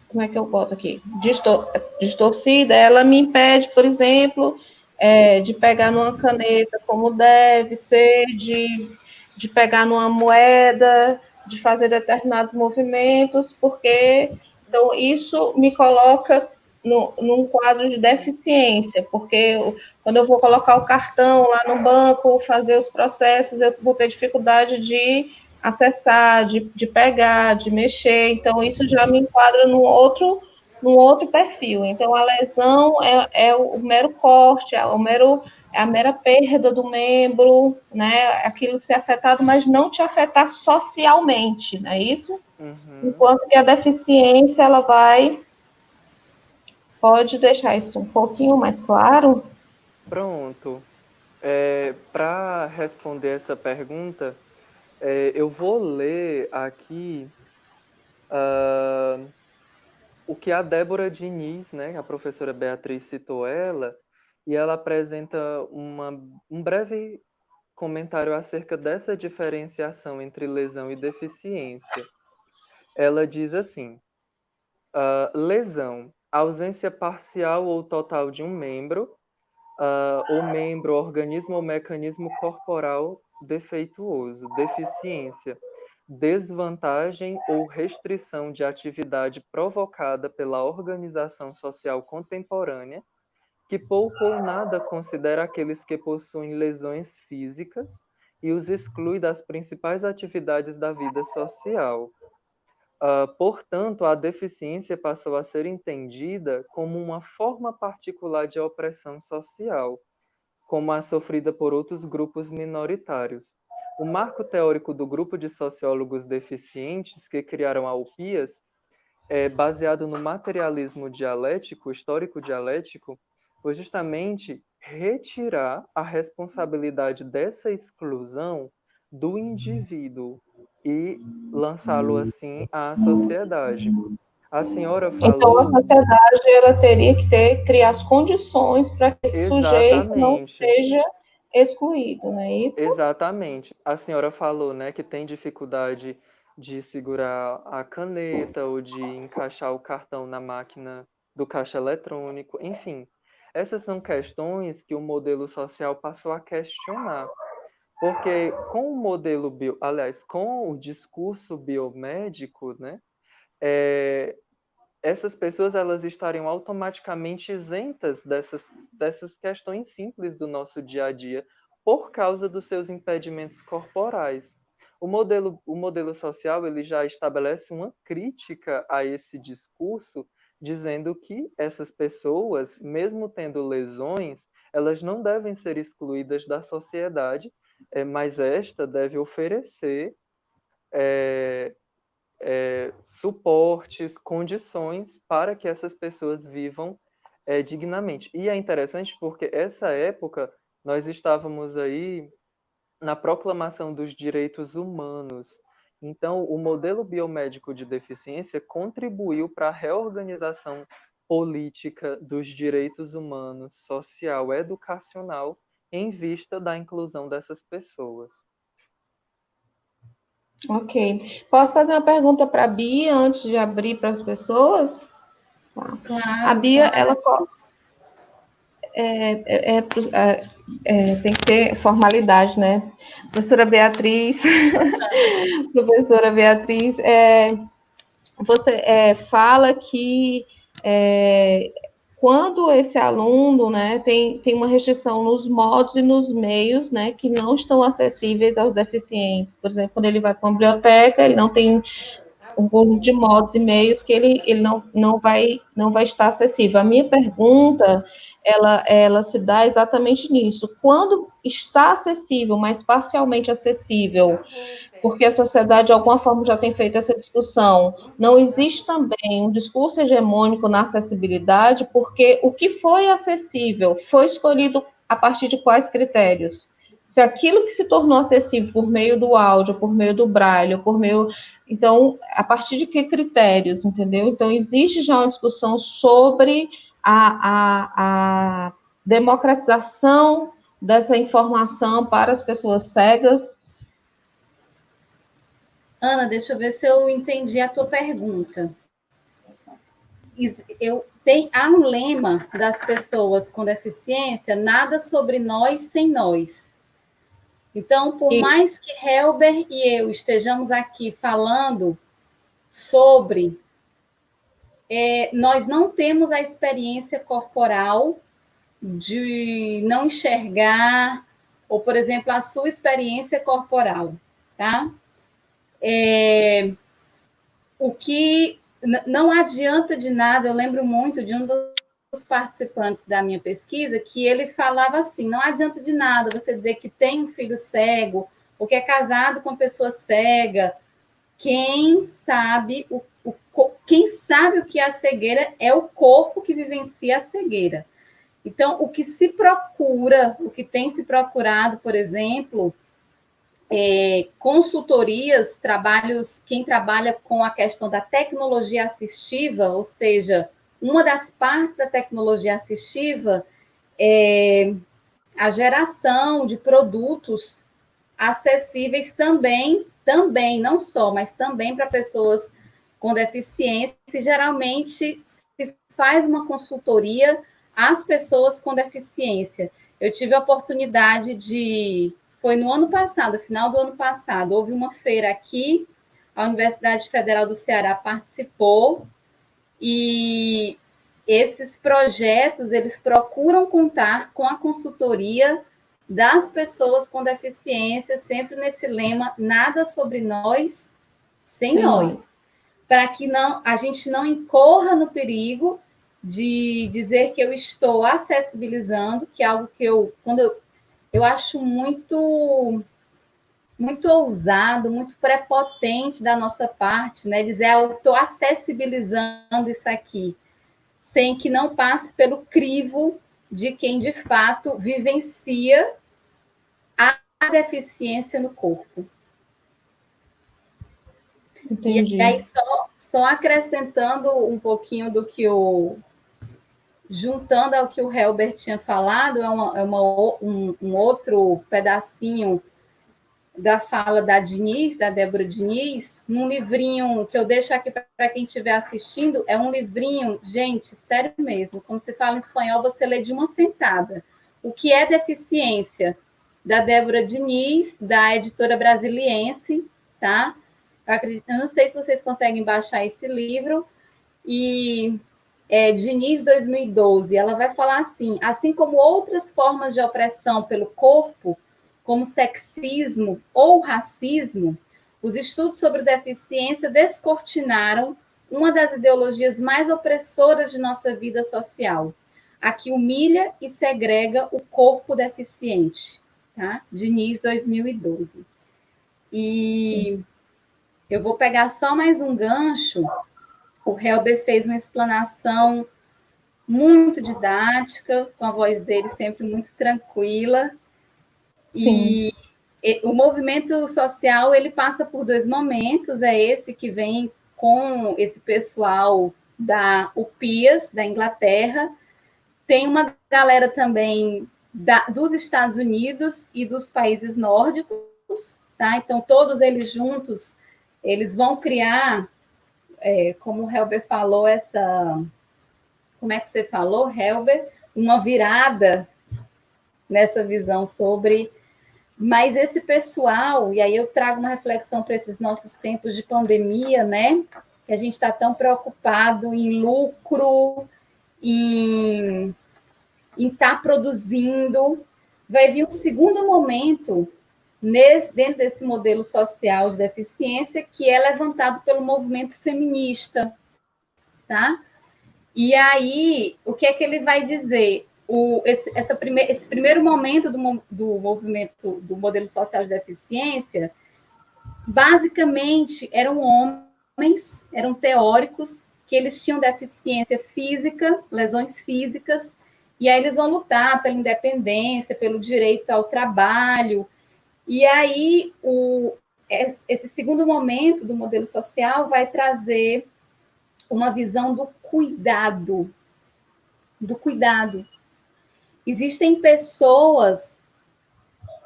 como é que eu boto aqui? Distorcida, ela me impede, por exemplo, de pegar numa caneta como deve ser, de pegar numa moeda, de fazer determinados movimentos, porque então isso me coloca num quadro de deficiência, porque quando eu vou colocar o cartão lá no banco, fazer os processos, eu vou ter dificuldade de acessar, de pegar, de mexer. Então, isso já me enquadra num outro perfil. Então, a lesão é o mero corte, é a mera perda do membro, né? Aquilo ser afetado, mas não te afetar socialmente, não é isso? Enquanto que a deficiência, ela pode deixar isso um pouquinho mais claro? Pronto. Para responder essa pergunta, eu vou ler aqui o que a Débora Diniz, né, a professora Beatriz citou ela, e ela apresenta um breve comentário acerca dessa diferenciação entre lesão e deficiência. Ela diz assim: lesão, ausência parcial ou total de um membro, ou membro, organismo ou mecanismo corporal defeituoso. Deficiência, desvantagem ou restrição de atividade provocada pela organização social contemporânea, que pouco ou nada considera aqueles que possuem lesões físicas e os exclui das principais atividades da vida social. Portanto, a deficiência passou a ser entendida como uma forma particular de opressão social, como a sofrida por outros grupos minoritários. O marco teórico do grupo de sociólogos deficientes que criaram a UPIAS é baseado no materialismo dialético, histórico-dialético, foi justamente retirar a responsabilidade dessa exclusão do indivíduo e lançá-lo assim à sociedade. A senhora Então, a falou sociedade ela teria que criar as condições para que esse sujeito não exatamente. seja excluído, não é isso? Exatamente. A senhora falou, né, que tem dificuldade de segurar a caneta ou de encaixar o cartão na máquina do caixa eletrônico, enfim. Essas são questões que o modelo social passou a questionar, porque com o modelo com o discurso biomédico, né, essas pessoas elas estariam automaticamente isentas dessas questões simples do nosso dia a dia por causa dos seus impedimentos corporais. O modelo social ele já estabelece uma crítica a esse discurso, dizendo que essas pessoas, mesmo tendo lesões, elas não devem ser excluídas da sociedade, mas esta deve oferecer suportes, condições para que essas pessoas vivam dignamente. E é interessante porque essa época nós estávamos aí na proclamação dos direitos humanos. Então, o modelo biomédico de deficiência contribuiu para a reorganização política dos direitos humanos, social, educacional, em vista da inclusão dessas pessoas. Ok. Posso fazer uma pergunta para a Bia antes de abrir para as pessoas? Tá. Claro, A Bia, claro. ela tem que ter formalidade, né? Professora Beatriz, professora Beatriz, você fala que quando esse aluno, né, tem uma restrição nos modos e nos meios, né, que não estão acessíveis aos deficientes. Por exemplo, quando ele vai para uma biblioteca, ele não tem um conjunto de modos e meios que ele não vai estar acessível. A minha pergunta, ela se dá exatamente nisso. Quando está acessível, mas parcialmente acessível, porque a sociedade, de alguma forma, já tem feito essa discussão, não existe também um discurso hegemônico na acessibilidade, porque o que foi acessível foi escolhido a partir de quais critérios? Se aquilo que se tornou acessível por meio do áudio, por meio do braille, por meio... Então, a partir de que critérios, entendeu? Então, existe já uma discussão sobre a democratização dessa informação para as pessoas cegas. Ana, deixa eu ver se eu entendi a tua pergunta. Há um lema das pessoas com deficiência, nada sobre nós sem nós. Então, por mais que Helber e eu estejamos aqui falando sobre, nós não temos a experiência corporal de não enxergar, ou, por exemplo, a sua experiência corporal, tá? O que não adianta de nada, eu lembro muito de um dos participantes da minha pesquisa, que ele falava assim, não adianta de nada você dizer que tem um filho cego, ou que é casado com uma pessoa cega, quem sabe o que é a cegueira é o corpo que vivencia a cegueira. Então, o que se procura, o que tem se procurado, por exemplo, consultorias, trabalhos, quem trabalha com a questão da tecnologia assistiva, ou seja, uma das partes da tecnologia assistiva é a geração de produtos acessíveis também, não só, mas também para pessoas com deficiência, e geralmente se faz uma consultoria às pessoas com deficiência. Eu tive a oportunidade foi no ano passado, final do ano passado, houve uma feira aqui, a Universidade Federal do Ceará participou, e esses projetos, eles procuram contar com a consultoria das pessoas com deficiência, sempre nesse lema, nada sobre nós sem nós, para que a gente não incorra no perigo de dizer que eu estou acessibilizando, que é algo que eu acho muito ousado, muito prepotente da nossa parte, né? Dizer, eu estou acessibilizando isso aqui, sem que não passe pelo crivo de quem, de fato, vivencia a deficiência no corpo. Entendi. E aí, só acrescentando um pouquinho do que juntando ao que o Helber tinha falado, um outro pedacinho da fala da Débora Diniz, num livrinho que eu deixo aqui para quem estiver assistindo, é um livrinho, gente, sério mesmo, como se fala em espanhol, você lê de uma sentada. O que é deficiência? Da Débora Diniz, da editora Brasiliense, tá? Eu não sei se vocês conseguem baixar esse livro, e Diniz 2012, ela vai falar assim como outras formas de opressão pelo corpo, como sexismo ou racismo, os estudos sobre deficiência descortinaram uma das ideologias mais opressoras de nossa vida social, a que humilha e segrega o corpo deficiente. Tá? Diniz, 2012. E Eu vou pegar só mais um gancho. O Helber fez uma explanação muito didática, com a voz dele sempre muito tranquila. Sim. E o movimento social, ele passa por dois momentos, é esse que vem com esse pessoal da UPIAS, da Inglaterra, tem uma galera também dos Estados Unidos e dos países nórdicos, tá? Então, todos eles juntos, eles vão criar, como o Helber falou, como é que você falou, Helber? Uma virada nessa visão sobre... Mas esse pessoal, e aí eu trago uma reflexão para esses nossos tempos de pandemia, né? Que a gente está tão preocupado em lucro, em estar produzindo. Vai vir um segundo momento dentro desse modelo social de deficiência que é levantado pelo movimento feminista, tá? E aí, o que é que ele vai dizer? Esse primeiro momento do movimento do modelo social de deficiência, basicamente, eram homens, eram teóricos, que eles tinham deficiência física, lesões físicas, e aí eles vão lutar pela independência, pelo direito ao trabalho. E aí, esse segundo momento do modelo social vai trazer uma visão do cuidado. Do cuidado. Existem pessoas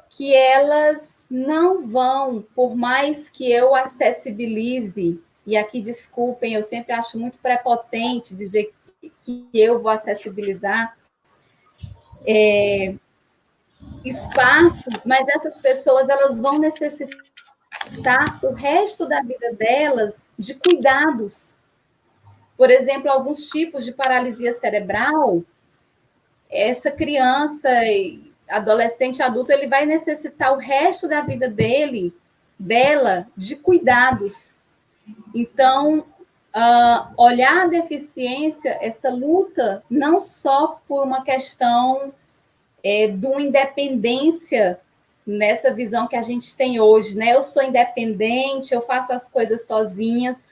que elas não vão, por mais que eu acessibilize, e aqui desculpem, eu sempre acho muito prepotente dizer que eu vou acessibilizar espaços, mas essas pessoas elas vão necessitar o resto da vida delas de cuidados. Por exemplo, alguns tipos de paralisia cerebral, essa criança, adolescente, adulto, ele vai necessitar o resto da vida dela, de cuidados. Então, olhar a deficiência, essa luta, não só por uma questão de uma independência nessa visão que a gente tem hoje, né? Eu sou independente, eu faço as coisas sozinhas.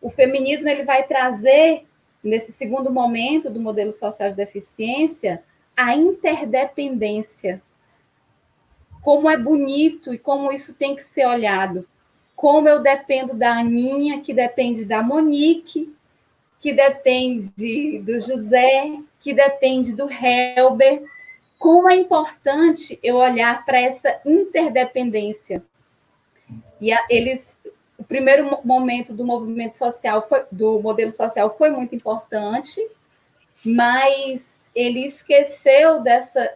O feminismo ele vai trazer, nesse segundo momento do modelo social de deficiência, a interdependência. Como é bonito e como isso tem que ser olhado. Como eu dependo da Aninha, que depende da Monique, que depende do José, que depende do Helber. Como é importante eu olhar para essa interdependência. E o primeiro momento do movimento social, do modelo social, foi muito importante, mas ele esqueceu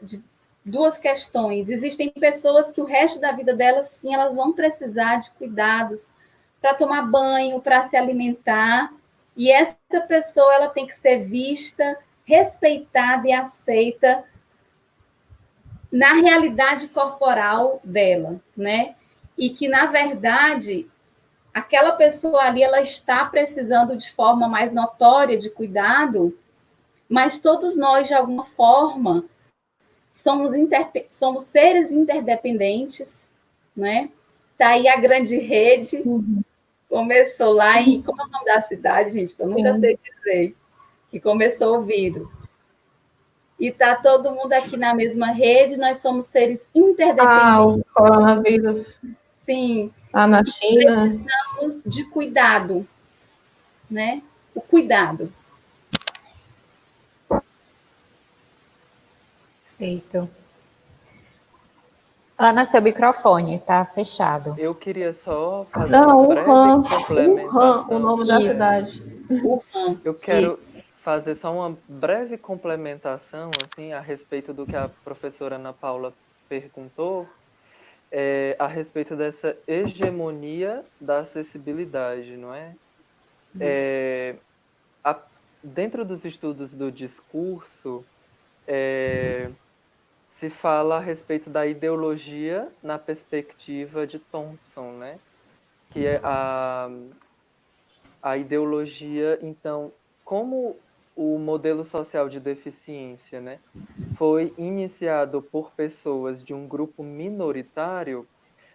de duas questões. Existem pessoas que o resto da vida delas, sim, elas vão precisar de cuidados para tomar banho, para se alimentar, e essa pessoa ela tem que ser vista, respeitada e aceita na realidade corporal dela, né? E que, na verdade, aquela pessoa ali ela está precisando de forma mais notória de cuidado, mas todos nós, de alguma forma, somos seres interdependentes, né? Tá aí a grande rede, começou lá em... Como é o nome da cidade, gente? Que eu nunca sei dizer. Que começou o vírus. E tá todo mundo aqui na mesma rede, nós somos seres interdependentes. O coronavírus. Sim. Lá na China. Precisamos de cuidado, né? O cuidado. Perfeito. Ana, seu microfone está fechado. Eu queria só fazer uma breve complementação. Wuhan, o nome da cidade. Wuhan. Eu quero fazer só uma breve complementação assim, a respeito do que a professora Ana Paula perguntou, a respeito dessa hegemonia da acessibilidade, não é? Dentro dos estudos do discurso, se fala a respeito da ideologia na perspectiva de Thompson, né? Que é a ideologia, então, como o modelo social de deficiência, né, foi iniciado por pessoas de um grupo minoritário,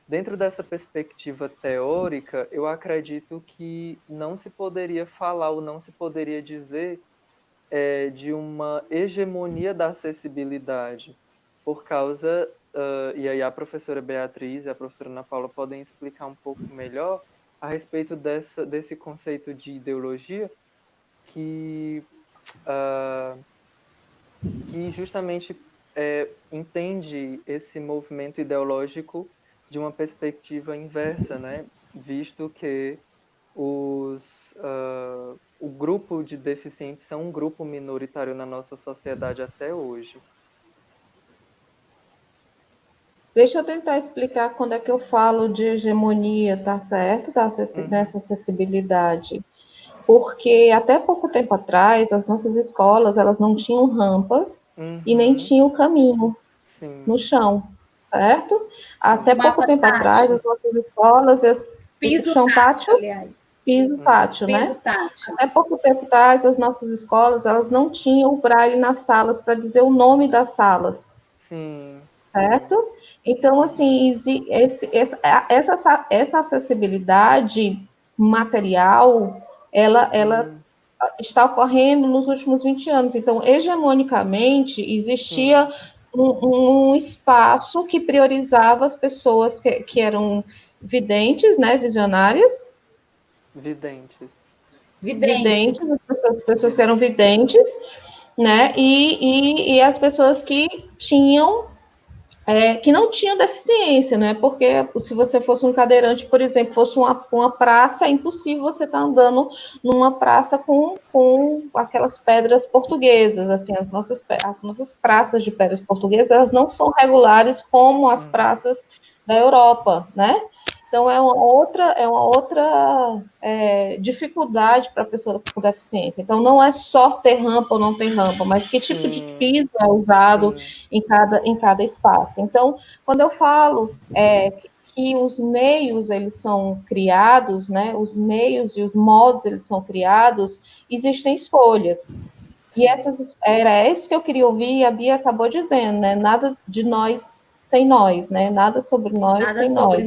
dentro dessa perspectiva teórica, eu acredito que não se poderia falar ou não se poderia dizer de uma hegemonia da acessibilidade, por causa, e aí a professora Beatriz e a professora Ana Paula podem explicar um pouco melhor a respeito desse conceito de ideologia que, que justamente entende esse movimento ideológico de uma perspectiva inversa, né? Visto que o grupo de deficientes são um grupo minoritário na nossa sociedade até hoje. Deixa eu tentar explicar quando é que eu falo de hegemonia, tá certo? Dessa acessibilidade. Porque até pouco tempo atrás, as nossas escolas, elas não tinham rampa e nem tinham caminho no chão, certo? Até pouco tempo atrás, as nossas escolas, piso chão tátil, aliás. piso tátil, né? Piso tátil. Até pouco tempo atrás, as nossas escolas, elas não tinham o braille nas salas para dizer o nome das salas. Sim. Certo? Então, assim, essa acessibilidade material, ela está ocorrendo nos últimos 20 anos. Então, hegemonicamente, existia um espaço que priorizava as pessoas que eram videntes, né, visionárias. Videntes, as pessoas que eram videntes, né, e as pessoas que tinham que não tinham deficiência, né? Porque se você fosse um cadeirante, por exemplo, fosse uma praça, é impossível você estar andando numa praça com aquelas pedras portuguesas, assim, as nossas praças de pedras portuguesas, elas não são regulares como as praças da Europa, né? Então, é uma outra dificuldade para a pessoa com deficiência. Então, não é só ter rampa ou não ter rampa, mas que tipo de piso é usado em cada espaço. Então, quando eu falo que os meios, eles são criados, né, os meios e os modos, eles são criados, existem escolhas. E era isso que eu queria ouvir, e a Bia acabou dizendo, né, nada de nós sem nós, né? Nada sobre nós sem nós.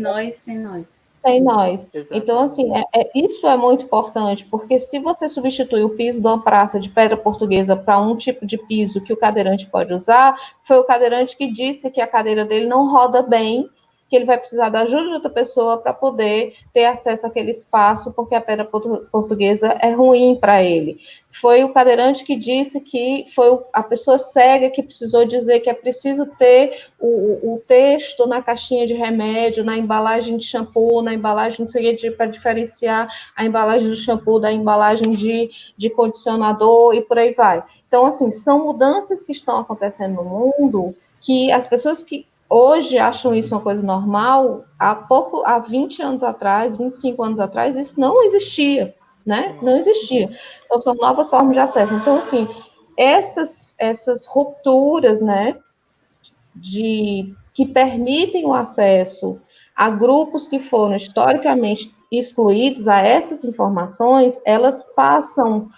Sem nós. Exatamente. Então, assim, isso é muito importante, porque se você substitui o piso de uma praça de pedra portuguesa para um tipo de piso que o cadeirante pode usar, foi o cadeirante que disse que a cadeira dele não roda bem, que ele vai precisar da ajuda de outra pessoa para poder ter acesso àquele espaço, porque a pedra portuguesa é ruim para ele. Foi o cadeirante que disse que foi a pessoa cega que precisou dizer que é preciso ter o texto na caixinha de remédio, na embalagem de shampoo, na embalagem, não sei o que, para diferenciar a embalagem do shampoo da embalagem de condicionador e por aí vai. Então, assim, são mudanças que estão acontecendo no mundo que as pessoas que hoje acham isso uma coisa normal, há 20 anos atrás, 25 anos atrás, isso não existia, né? Não existia. Então, são novas formas de acesso. Então, assim, essas rupturas, né, que permitem o acesso a grupos que foram historicamente excluídos a essas informações, elas passam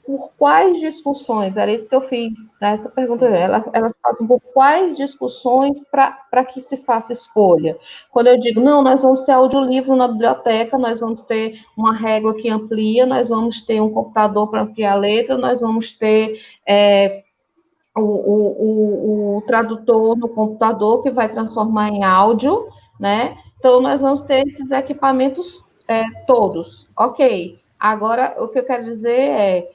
por quais discussões? Era isso que eu fiz nessa pergunta. Elas passam por quais discussões para que se faça escolha? Quando eu digo, não, nós vamos ter audiolivro na biblioteca, nós vamos ter uma régua que amplia, nós vamos ter um computador para ampliar a letra, nós vamos ter o tradutor no computador que vai transformar em áudio, né? Então, nós vamos ter esses equipamentos todos. Ok. Agora, o que eu quero dizer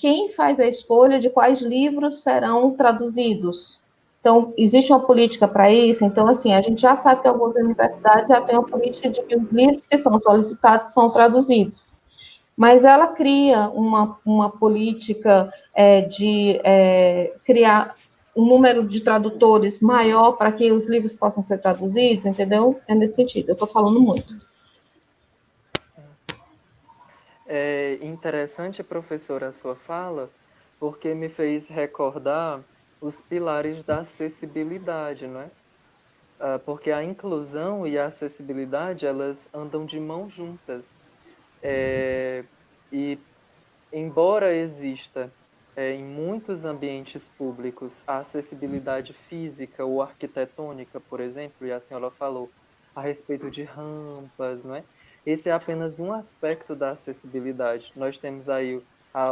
quem faz a escolha de quais livros serão traduzidos. Então, existe uma política para isso? Então, assim, a gente já sabe que algumas universidades já têm uma política de que os livros que são solicitados são traduzidos. Mas ela cria uma política de criar um número de tradutores maior para que os livros possam ser traduzidos, entendeu? É nesse sentido, eu estou falando muito. É interessante, professora, a sua fala, porque me fez recordar os pilares da acessibilidade, não é? Porque a inclusão e a acessibilidade, elas andam de mãos juntas. E, embora exista em muitos ambientes públicos a acessibilidade física ou arquitetônica, por exemplo, e a senhora falou a respeito de rampas, não é? Esse é apenas um aspecto da acessibilidade. Nós temos aí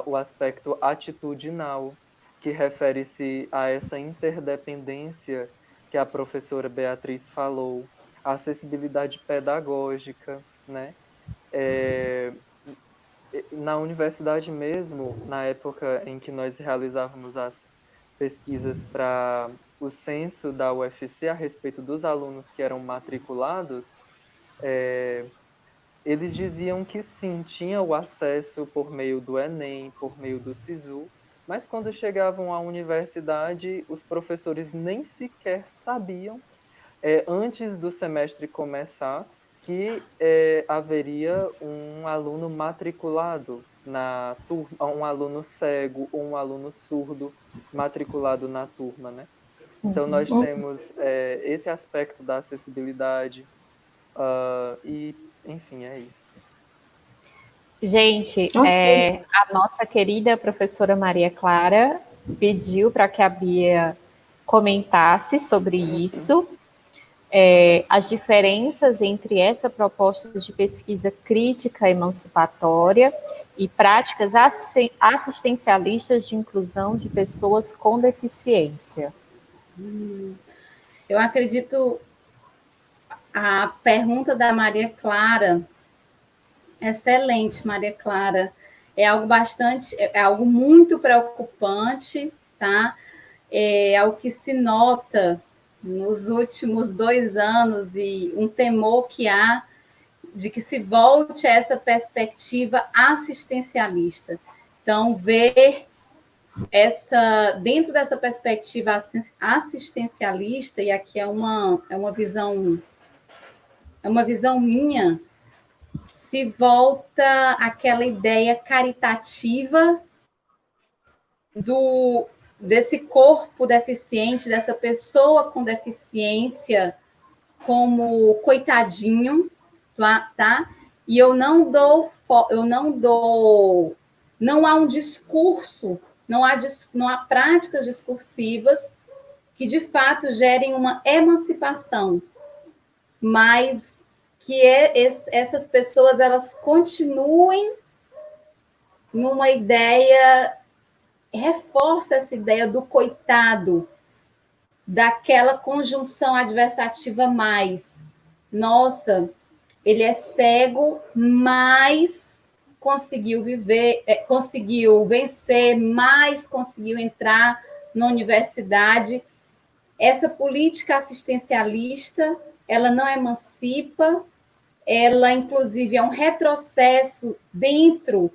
o aspecto atitudinal, que refere-se a essa interdependência que a professora Beatriz falou, a acessibilidade pedagógica, né? Na universidade mesmo, na época em que nós realizávamos as pesquisas para o censo da UFC a respeito dos alunos que eram matriculados, eles diziam que sim, tinha o acesso por meio do Enem, por meio do SISU, mas quando chegavam à universidade, os professores nem sequer sabiam, antes do semestre começar, que haveria um aluno matriculado na turma, um aluno cego ou um aluno surdo matriculado na turma, né? Então, nós temos esse aspecto da acessibilidade e, enfim, é isso. Gente, a nossa querida professora Maria Clara pediu para que a Bia comentasse sobre isso, as diferenças entre essa proposta de pesquisa crítica emancipatória e práticas assistencialistas de inclusão de pessoas com deficiência. Eu acredito a pergunta da Maria Clara, excelente, Maria Clara, é algo muito preocupante, tá? É algo que se nota nos últimos 2 anos e um temor que há de que se volte a essa perspectiva assistencialista. Então, ver dentro dessa perspectiva assistencialista, e aqui é uma visão minha, se volta aquela ideia caritativa desse corpo deficiente, dessa pessoa com deficiência, como coitadinho, tá? E não há um discurso, não há práticas discursivas que de fato gerem uma emancipação, mas que essas pessoas elas continuem numa ideia, reforça essa ideia do coitado, daquela conjunção adversativa mais. Nossa, ele é cego, mas conseguiu conseguiu vencer, mas conseguiu entrar na universidade. Essa política assistencialista, ela não emancipa, ela, inclusive, é um retrocesso dentro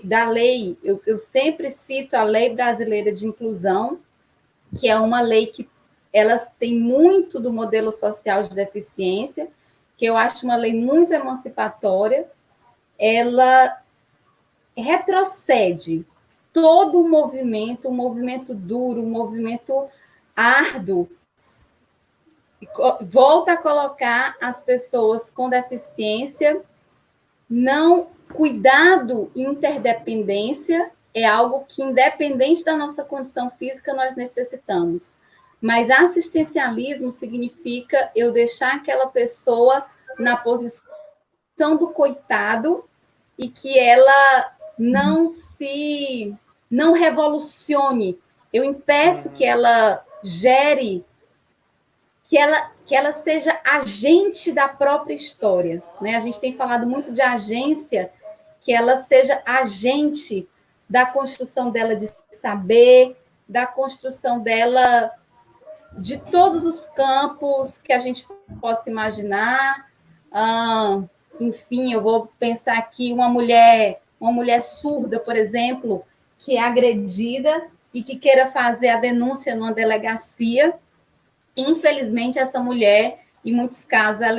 da lei. Eu sempre cito a Lei Brasileira de Inclusão, que é uma lei que elas têm muito do modelo social de deficiência, que eu acho uma lei muito emancipatória. Ela retrocede todo o movimento, um movimento duro, um movimento árduo, volta a colocar as pessoas com deficiência, não, cuidado e interdependência é algo que, independente da nossa condição física, nós necessitamos. Mas assistencialismo significa eu deixar aquela pessoa na posição do coitado e que ela não revolucione. Eu impeço que ela gere, que ela seja agente da própria história, né? A gente tem falado muito de agência, que ela seja agente da construção dela de saber, da construção dela de todos os campos que a gente possa imaginar. Enfim, eu vou pensar aqui uma mulher surda, por exemplo, que é agredida e que queira fazer a denúncia numa delegacia. Infelizmente, essa mulher, em muitos casos, ela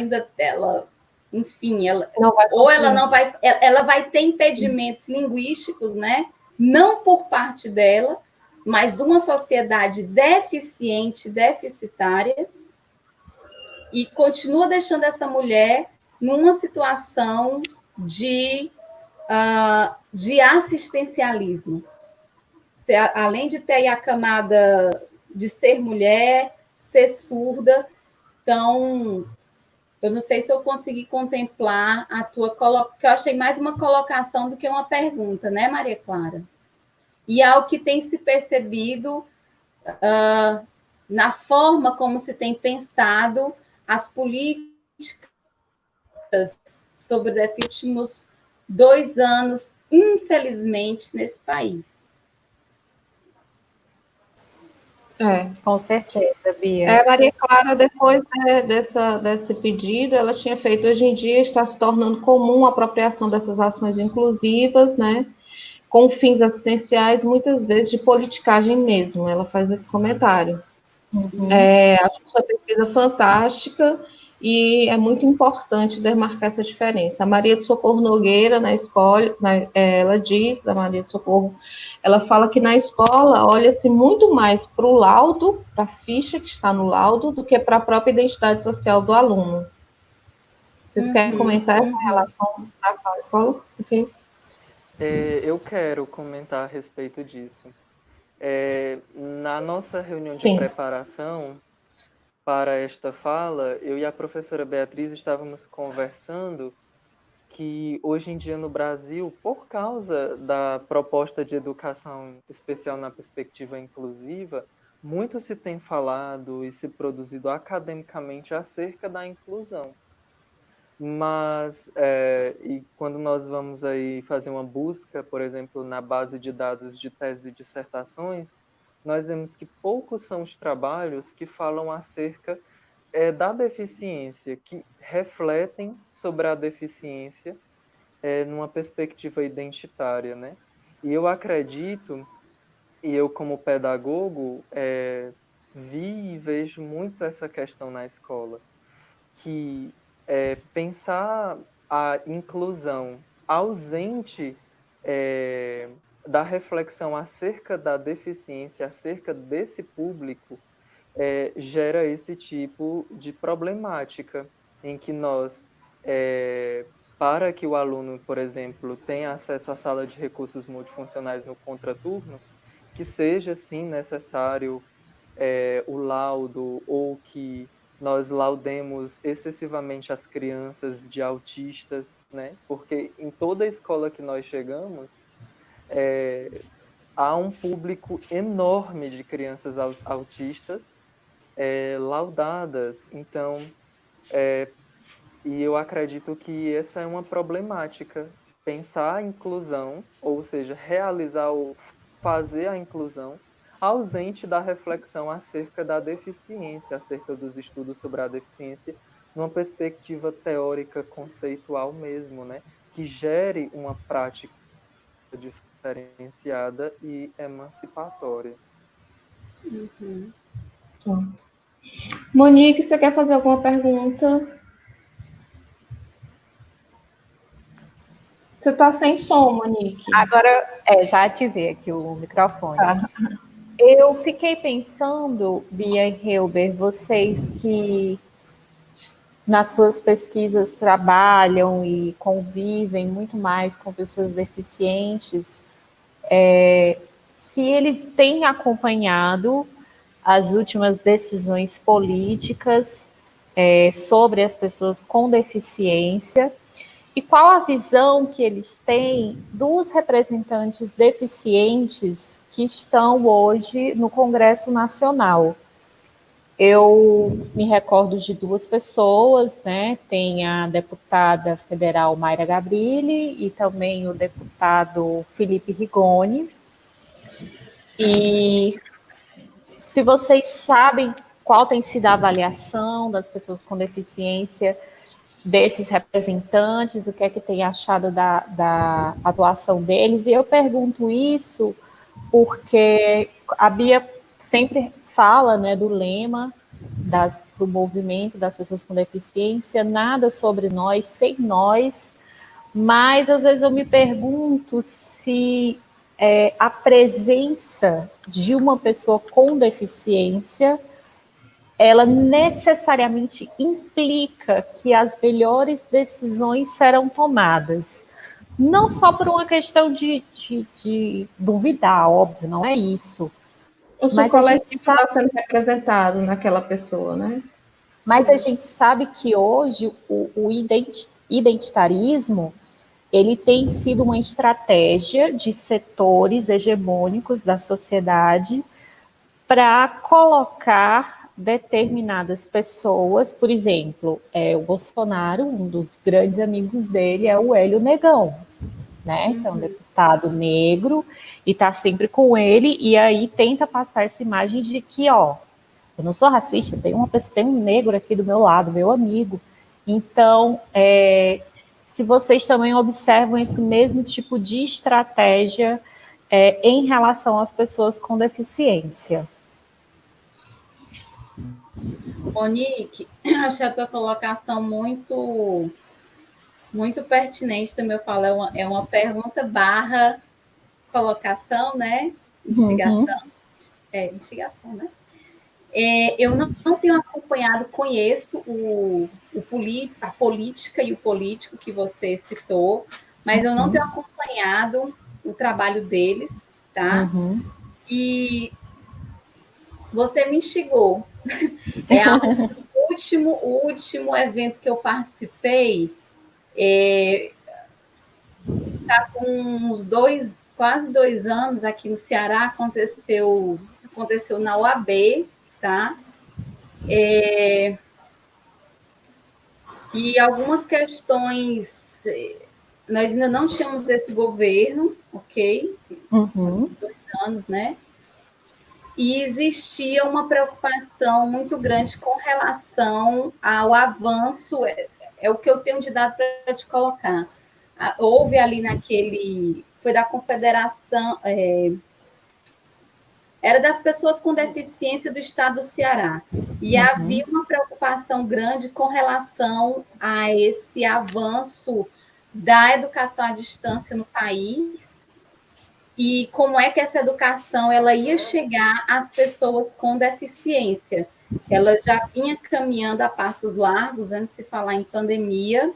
vai ter impedimentos linguísticos, né? Não por parte dela, mas de uma sociedade deficitária, e continua deixando essa mulher numa situação de assistencialismo. Além de ter aí a camada de ser mulher, ser surda, então Eu não sei se eu consegui contemplar a tua colocação, que eu achei mais uma colocação do que uma pergunta, né, Maria Clara? E ao que tem se percebido na forma como se tem pensado as políticas sobre os últimos 2 anos, infelizmente, nesse país. Com certeza, Bia. Maria Clara, depois desse pedido, ela tinha feito, hoje em dia está se tornando comum a apropriação dessas ações inclusivas, né, com fins assistenciais, muitas vezes de politicagem mesmo. Ela faz esse comentário. Acho que sua pesquisa é fantástica e é muito importante demarcar essa diferença. A Maria do Socorro Nogueira, na escola, ela diz, da Maria do Socorro, ela fala que na escola olha-se muito mais para o laudo, para a ficha que está no laudo, do que para a própria identidade social do aluno. Vocês querem comentar essa relação da sala escola? Okay. Eu quero comentar a respeito disso. Na nossa reunião de preparação para esta fala, eu e a professora Beatriz estávamos conversando que hoje em dia no Brasil, por causa da proposta de educação especial na perspectiva inclusiva, muito se tem falado e se produzido academicamente acerca da inclusão. Mas, e quando nós vamos aí fazer uma busca, por exemplo, na base de dados de teses e dissertações, nós vemos que poucos são os trabalhos que falam acerca da deficiência, que refletem sobre a deficiência numa perspectiva identitária, né? E eu acredito, e eu como pedagogo, vi e vejo muito essa questão na escola, que pensar a inclusão ausente da reflexão acerca da deficiência, acerca desse público, gera esse tipo de problemática, em que nós, para que o aluno, por exemplo, tenha acesso à sala de recursos multifuncionais no contraturno, que seja, sim, necessário o laudo, ou que nós laudemos excessivamente as crianças de autistas, né? Porque em toda escola que nós chegamos, há um público enorme de crianças autistas laudadas. Então, e eu acredito que essa é uma problemática, pensar a inclusão, ou seja, realizar ou fazer a inclusão, ausente da reflexão acerca da deficiência, acerca dos estudos sobre a deficiência, numa perspectiva teórica, conceitual mesmo, né? Que gere uma prática diferenciada e emancipatória. Monique, você quer fazer alguma pergunta? Você está sem som, Monique. Agora, já ativei aqui o microfone. Eu fiquei pensando, Bia e Helber, vocês que nas suas pesquisas trabalham e convivem muito mais com pessoas deficientes, se eles têm acompanhado as últimas decisões políticas sobre as pessoas com deficiência, e qual a visão que eles têm dos representantes deficientes que estão hoje no Congresso Nacional. Eu me recordo de 2 pessoas, né? Tem a deputada federal Mayra Gabrilli e também o deputado Felipe Rigoni. E se vocês sabem qual tem sido a avaliação das pessoas com deficiência desses representantes, o que é que tem achado da atuação deles, e eu pergunto isso porque a Bia sempre fala, né, do lema do movimento das pessoas com deficiência, nada sobre nós, sem nós, mas às vezes eu me pergunto se a presença de uma pessoa com deficiência ela necessariamente implica que as melhores decisões serão tomadas. Não só por uma questão de duvidar, óbvio, não é isso. O seu coletivo está sendo representado naquela pessoa, né? Mas a gente sabe que hoje o identitarismo ele tem sido uma estratégia de setores hegemônicos da sociedade para colocar determinadas pessoas, por exemplo, o Bolsonaro, um dos grandes amigos dele é o Hélio Negão, né? Que é um deputado negro e está sempre com ele, e aí tenta passar essa imagem de que, ó, eu não sou racista, tem um negro aqui do meu lado, meu amigo. Então, se vocês também observam esse mesmo tipo de estratégia em relação às pessoas com deficiência. Monique, achei a tua colocação muito pertinente também. Eu falo, é uma pergunta barra colocação, né? Instigação. Instigação, né? Eu não tenho acompanhado, conheço a política e o político que você citou, mas eu não tenho acompanhado o trabalho deles, tá? E você me instigou. O último evento que eu participei está com uns quase 2 anos aqui no Ceará, aconteceu na UAB, tá? E algumas questões, nós ainda não tínhamos esse governo, ok? 2 anos, né? E existia uma preocupação muito grande com relação ao avanço, é o que eu tenho de dado para te colocar. Houve ali foi da Confederação, era das pessoas com deficiência do estado do Ceará. E havia uma preocupação grande com relação a esse avanço da educação à distância no país e como é que essa educação ela ia chegar às pessoas com deficiência. Ela já vinha caminhando a passos largos antes de se falar em pandemia.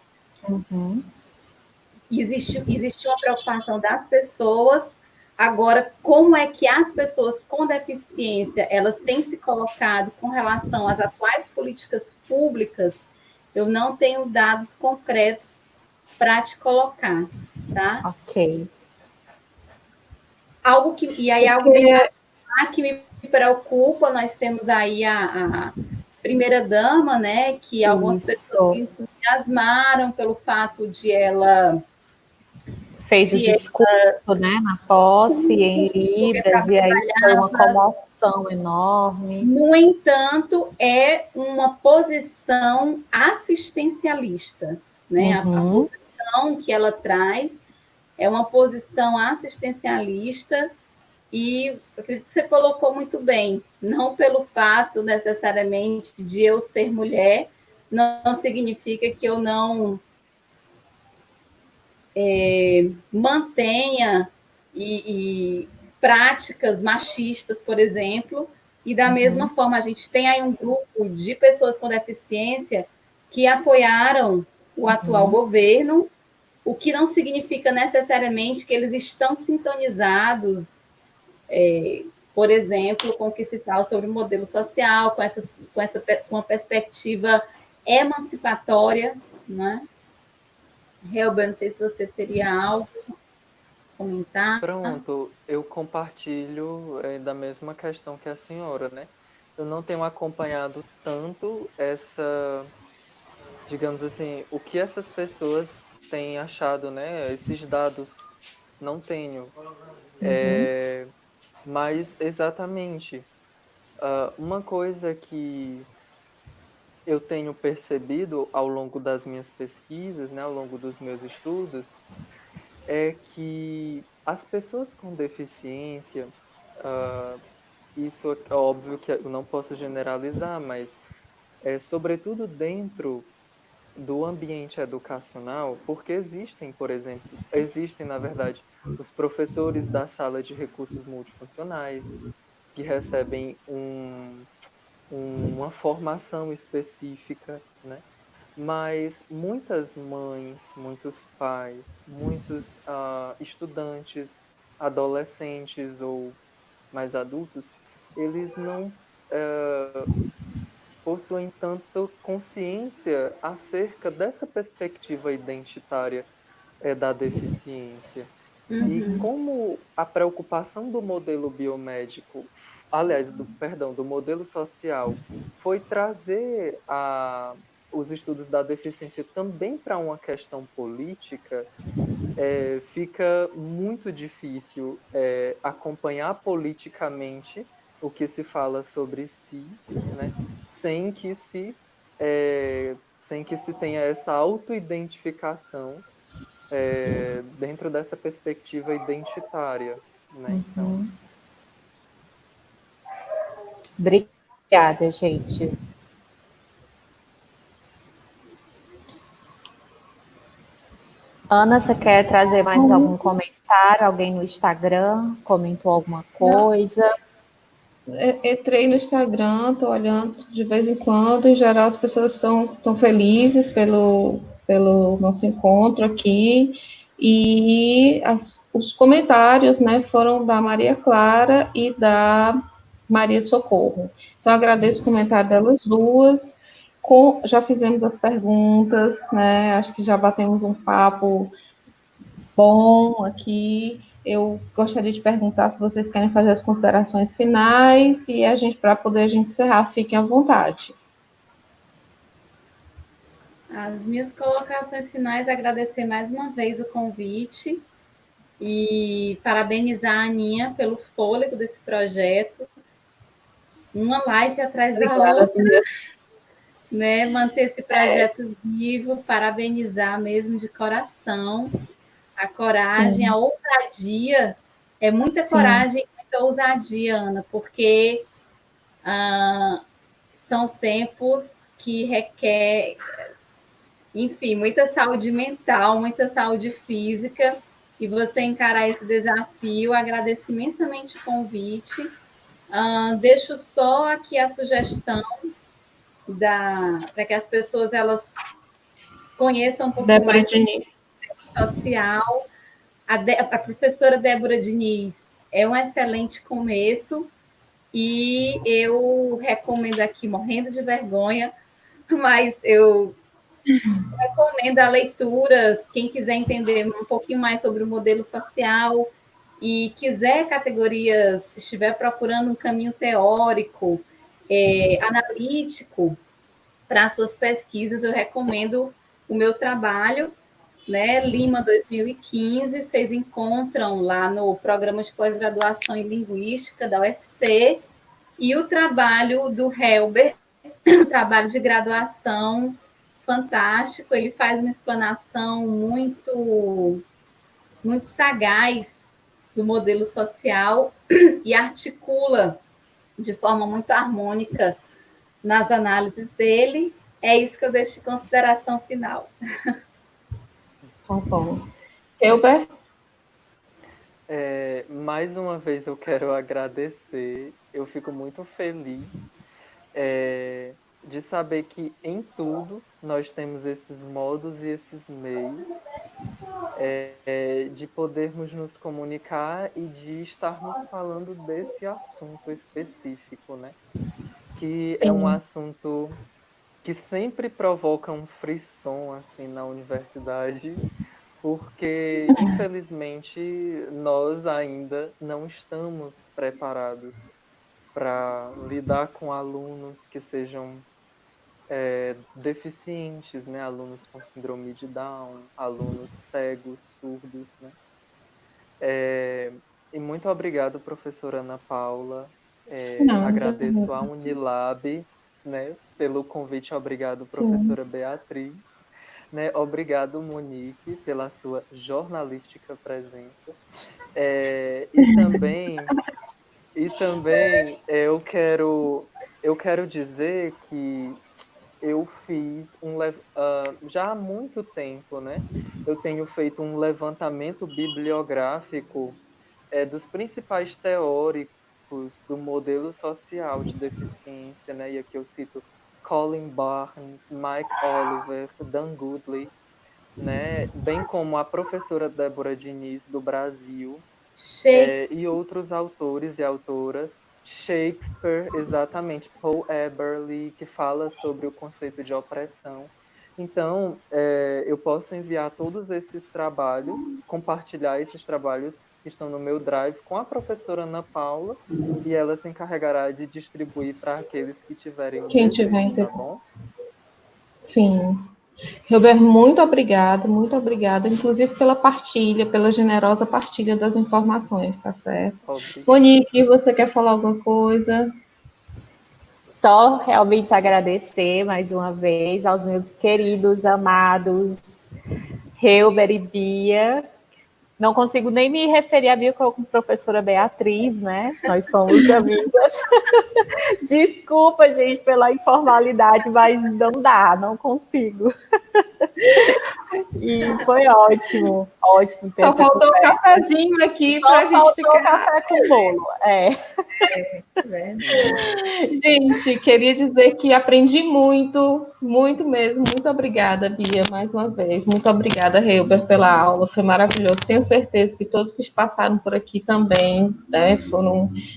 Existiu uma preocupação das pessoas. Agora, como é que as pessoas com deficiência elas têm se colocado com relação às atuais políticas públicas? Eu não tenho dados concretos para te colocar, tá? Ok. Algo que me preocupa, nós temos aí a primeira-dama, né? Que algumas pessoas se entusiasmaram pelo fato de ela fez o discurso, né, na posse, em Libras, e aí foi uma comoção enorme. No entanto, é uma posição assistencialista, né? A posição que ela traz é uma posição assistencialista e eu acredito que você colocou muito bem, não pelo fato necessariamente de eu ser mulher, não significa que eu não mantenha e práticas machistas, por exemplo, e da mesma forma a gente tem aí um grupo de pessoas com deficiência que apoiaram o atual governo, o que não significa necessariamente que eles estão sintonizados, por exemplo, com o que se fala sobre o modelo social, com uma perspectiva emancipatória, né? Helber, não sei se você teria algo a comentar. Pronto, eu compartilho da mesma questão que a senhora, né? Eu não tenho acompanhado tanto digamos assim, o que essas pessoas têm achado, né? Esses dados não tenho. Mas, exatamente, uma coisa que eu tenho percebido ao longo das minhas pesquisas, né, ao longo dos meus estudos, é que as pessoas com deficiência, isso é óbvio que eu não posso generalizar, mas sobretudo dentro do ambiente educacional, porque existem, por exemplo, na verdade, os professores da sala de recursos multifuncionais, que recebem uma formação específica, né? Mas muitas mães, muitos pais, muitos estudantes, adolescentes ou mais adultos, eles não possuem tanta consciência acerca dessa perspectiva identitária da deficiência. E como a preocupação do modelo biomédico, aliás, do modelo social, foi trazer os estudos da deficiência também para uma questão política, fica muito difícil acompanhar politicamente o que se fala sobre si, né, sem que se, sem que se tenha essa autoidentificação dentro dessa perspectiva identitária, né? Então, Obrigada, gente. Ana, você quer trazer mais algum comentário? Alguém no Instagram comentou alguma coisa? Entrei no Instagram, estou olhando de vez em quando. Em geral, as pessoas estão felizes pelo nosso encontro aqui. E os comentários, né, foram da Maria Clara e da Maria Socorro. Então, agradeço o comentário delas duas. Já fizemos as perguntas, né? Acho que já batemos um papo bom aqui. Eu gostaria de perguntar se vocês querem fazer as considerações finais e para poder a gente encerrar, fiquem à vontade. As minhas colocações finais, agradecer mais uma vez o convite e parabenizar a Aninha pelo fôlego desse projeto. Uma live atrás da outra, né? Manter esse projeto vivo, parabenizar mesmo de coração. A coragem, Sim. a ousadia, é muita Sim. coragem e muita ousadia, Ana, porque são tempos que requer, enfim, muita saúde mental, muita saúde física, e você encarar esse desafio, agradeço imensamente o convite. Deixo só aqui a sugestão para que as pessoas elas conheçam um pouco Débora mais sobre Diniz. social. A professora Débora Diniz é um excelente começo e eu recomendo aqui, morrendo de vergonha, mas eu recomendo a leituras, quem quiser entender um pouquinho mais sobre o modelo social e quiser categorias, estiver procurando um caminho teórico, analítico para suas pesquisas, eu recomendo o meu trabalho, né, Lima 2015, vocês encontram lá no programa de pós-graduação em Linguística da UFC, e o trabalho do Helber, um trabalho de graduação fantástico, ele faz uma explanação muito sagaz do modelo social e articula de forma muito harmônica nas análises dele. É isso que eu deixo de consideração final. Tá bom. Elber? Mais uma vez eu quero agradecer. Eu fico muito feliz de saber que em tudo nós temos esses modos e esses meios de podermos nos comunicar e de estarmos falando desse assunto específico, né? Que Sim. é um assunto que sempre provoca um frisson assim na universidade, porque infelizmente nós ainda não estamos preparados para lidar com alunos que sejam deficientes, né? Alunos com síndrome de Down, alunos cegos, surdos, né? E muito obrigado, professora Ana Paula. Agradeço à Unilab, né, pelo convite. Obrigado, professora Sim. Beatriz. Né? Obrigado, Monique, pela sua jornalística presença. E também eu quero dizer que eu fiz já há muito tempo, né? Eu tenho feito um levantamento bibliográfico dos principais teóricos do modelo social de deficiência, né? E aqui eu cito Colin Barnes, Mike Oliver, Dan Goodley, né? Bem como a professora Débora Diniz, do Brasil, e outros autores e autoras. Shakespeare, exatamente, Paul Eberly, que fala sobre o conceito de opressão. Então, eu posso enviar todos esses trabalhos, compartilhar esses trabalhos que estão no meu Drive com a professora Ana Paula, e ela se encarregará de distribuir para aqueles que tiverem o Quem tiver desejo, tá interesse. bom? Sim. Hilber, muito obrigada, inclusive pela partilha, pela generosa partilha das informações, tá certo? Obrigado. Monique, você quer falar alguma coisa? Só realmente agradecer mais uma vez aos meus queridos, amados Hilber e Bia. Não consigo nem me referir a Bia como professora Beatriz, né? Nós somos amigas. Desculpa, gente, pela informalidade, mas não dá, não consigo. E foi ótimo ter Só essa faltou conversa. um cafezinho aqui Só para a gente faltou ficar. café com bolo, Gente, queria dizer que aprendi muito, muito mesmo. Muito obrigada, Bia, mais uma vez. Muito obrigada, Hilber, pela aula. Foi maravilhoso. Tenho certeza que todos que passaram por aqui também, né,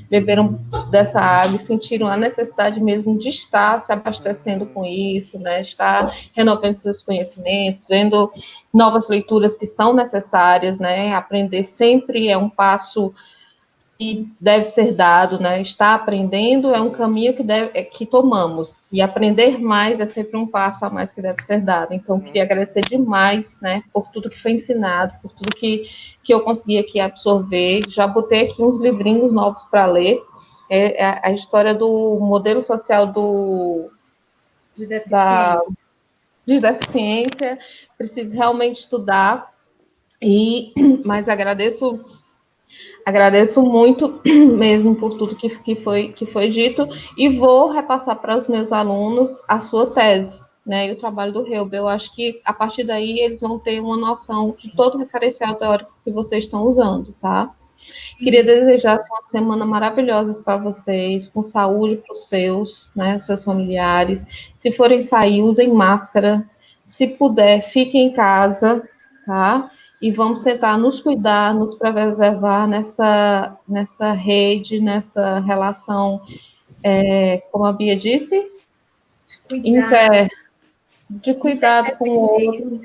beberam dessa água e sentiram a necessidade mesmo de estar se abastecendo com isso, né, estar renovando seus conhecimentos, vendo novas leituras que são necessárias, né? Aprender sempre é um passo que deve ser dado, né? Estar aprendendo é um caminho que tomamos, e aprender mais é sempre um passo a mais que deve ser dado. Então, queria agradecer demais, né, por tudo que foi ensinado, por tudo que eu consegui aqui absorver. Já botei aqui uns livrinhos novos para ler. A história do modelo social de deficiência. de deficiência, preciso realmente estudar, mas agradeço muito mesmo por tudo que foi dito, e vou repassar para os meus alunos a sua tese, né, e o trabalho do Hilber. Eu acho que a partir daí eles vão ter uma noção de todo o referencial teórico que vocês estão usando, tá? Queria desejar assim, uma semana maravilhosa para vocês, com saúde para os seus, né, seus familiares. Se forem sair, usem máscara. Se puder, fiquem em casa, tá? E vamos tentar nos cuidar, nos preservar nessa rede, nessa relação, como a Bia disse, de cuidado com o outro,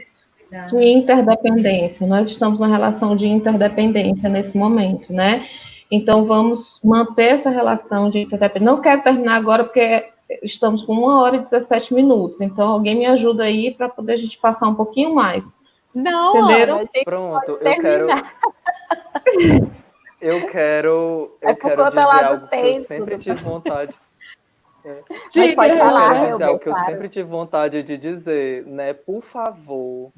de interdependência. Nós estamos numa relação de interdependência nesse momento, né? Então, vamos manter essa relação de interdependência. Não quero terminar agora, porque estamos com 1h17. Então, alguém me ajuda aí para poder a gente passar um pouquinho mais. Não, entenderam? Ana, a gente Pronto, pode terminar. eu quero por dizer conta lá do algo que eu tempo. sempre tive vontade. Mas pode Eu falar, quero dizer algo que eu claro. sempre tive vontade de dizer, né? Por favor,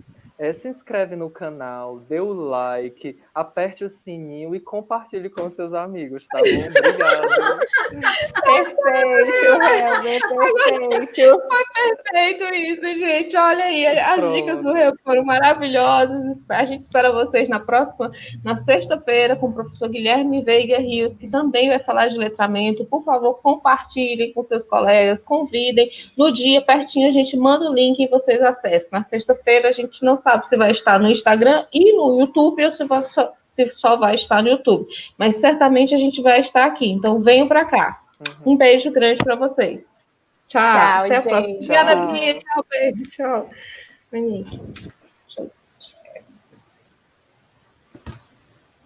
se inscreve no canal, dê o like, aperte o sininho e compartilhe com seus amigos, tá bom? Obrigado. Perfeito, Helber, perfeito. Foi perfeito isso, gente. Olha aí, as dicas do Rio foram maravilhosas. A gente espera vocês na sexta-feira, com o professor Guilherme Veiga Rios, que também vai falar de letramento. Por favor, compartilhem com seus colegas, convidem. No dia, pertinho, a gente manda o link e vocês acessam. Na sexta-feira, a gente não sabe se vai estar no Instagram e no YouTube, ou se só vai estar no YouTube. Mas certamente a gente vai estar aqui. Então, venham para cá. Um beijo grande para vocês. Tchau. Tchau, Até a gente. próxima. Obrigada, Bia. Tchau, beijo. Tchau. Monique.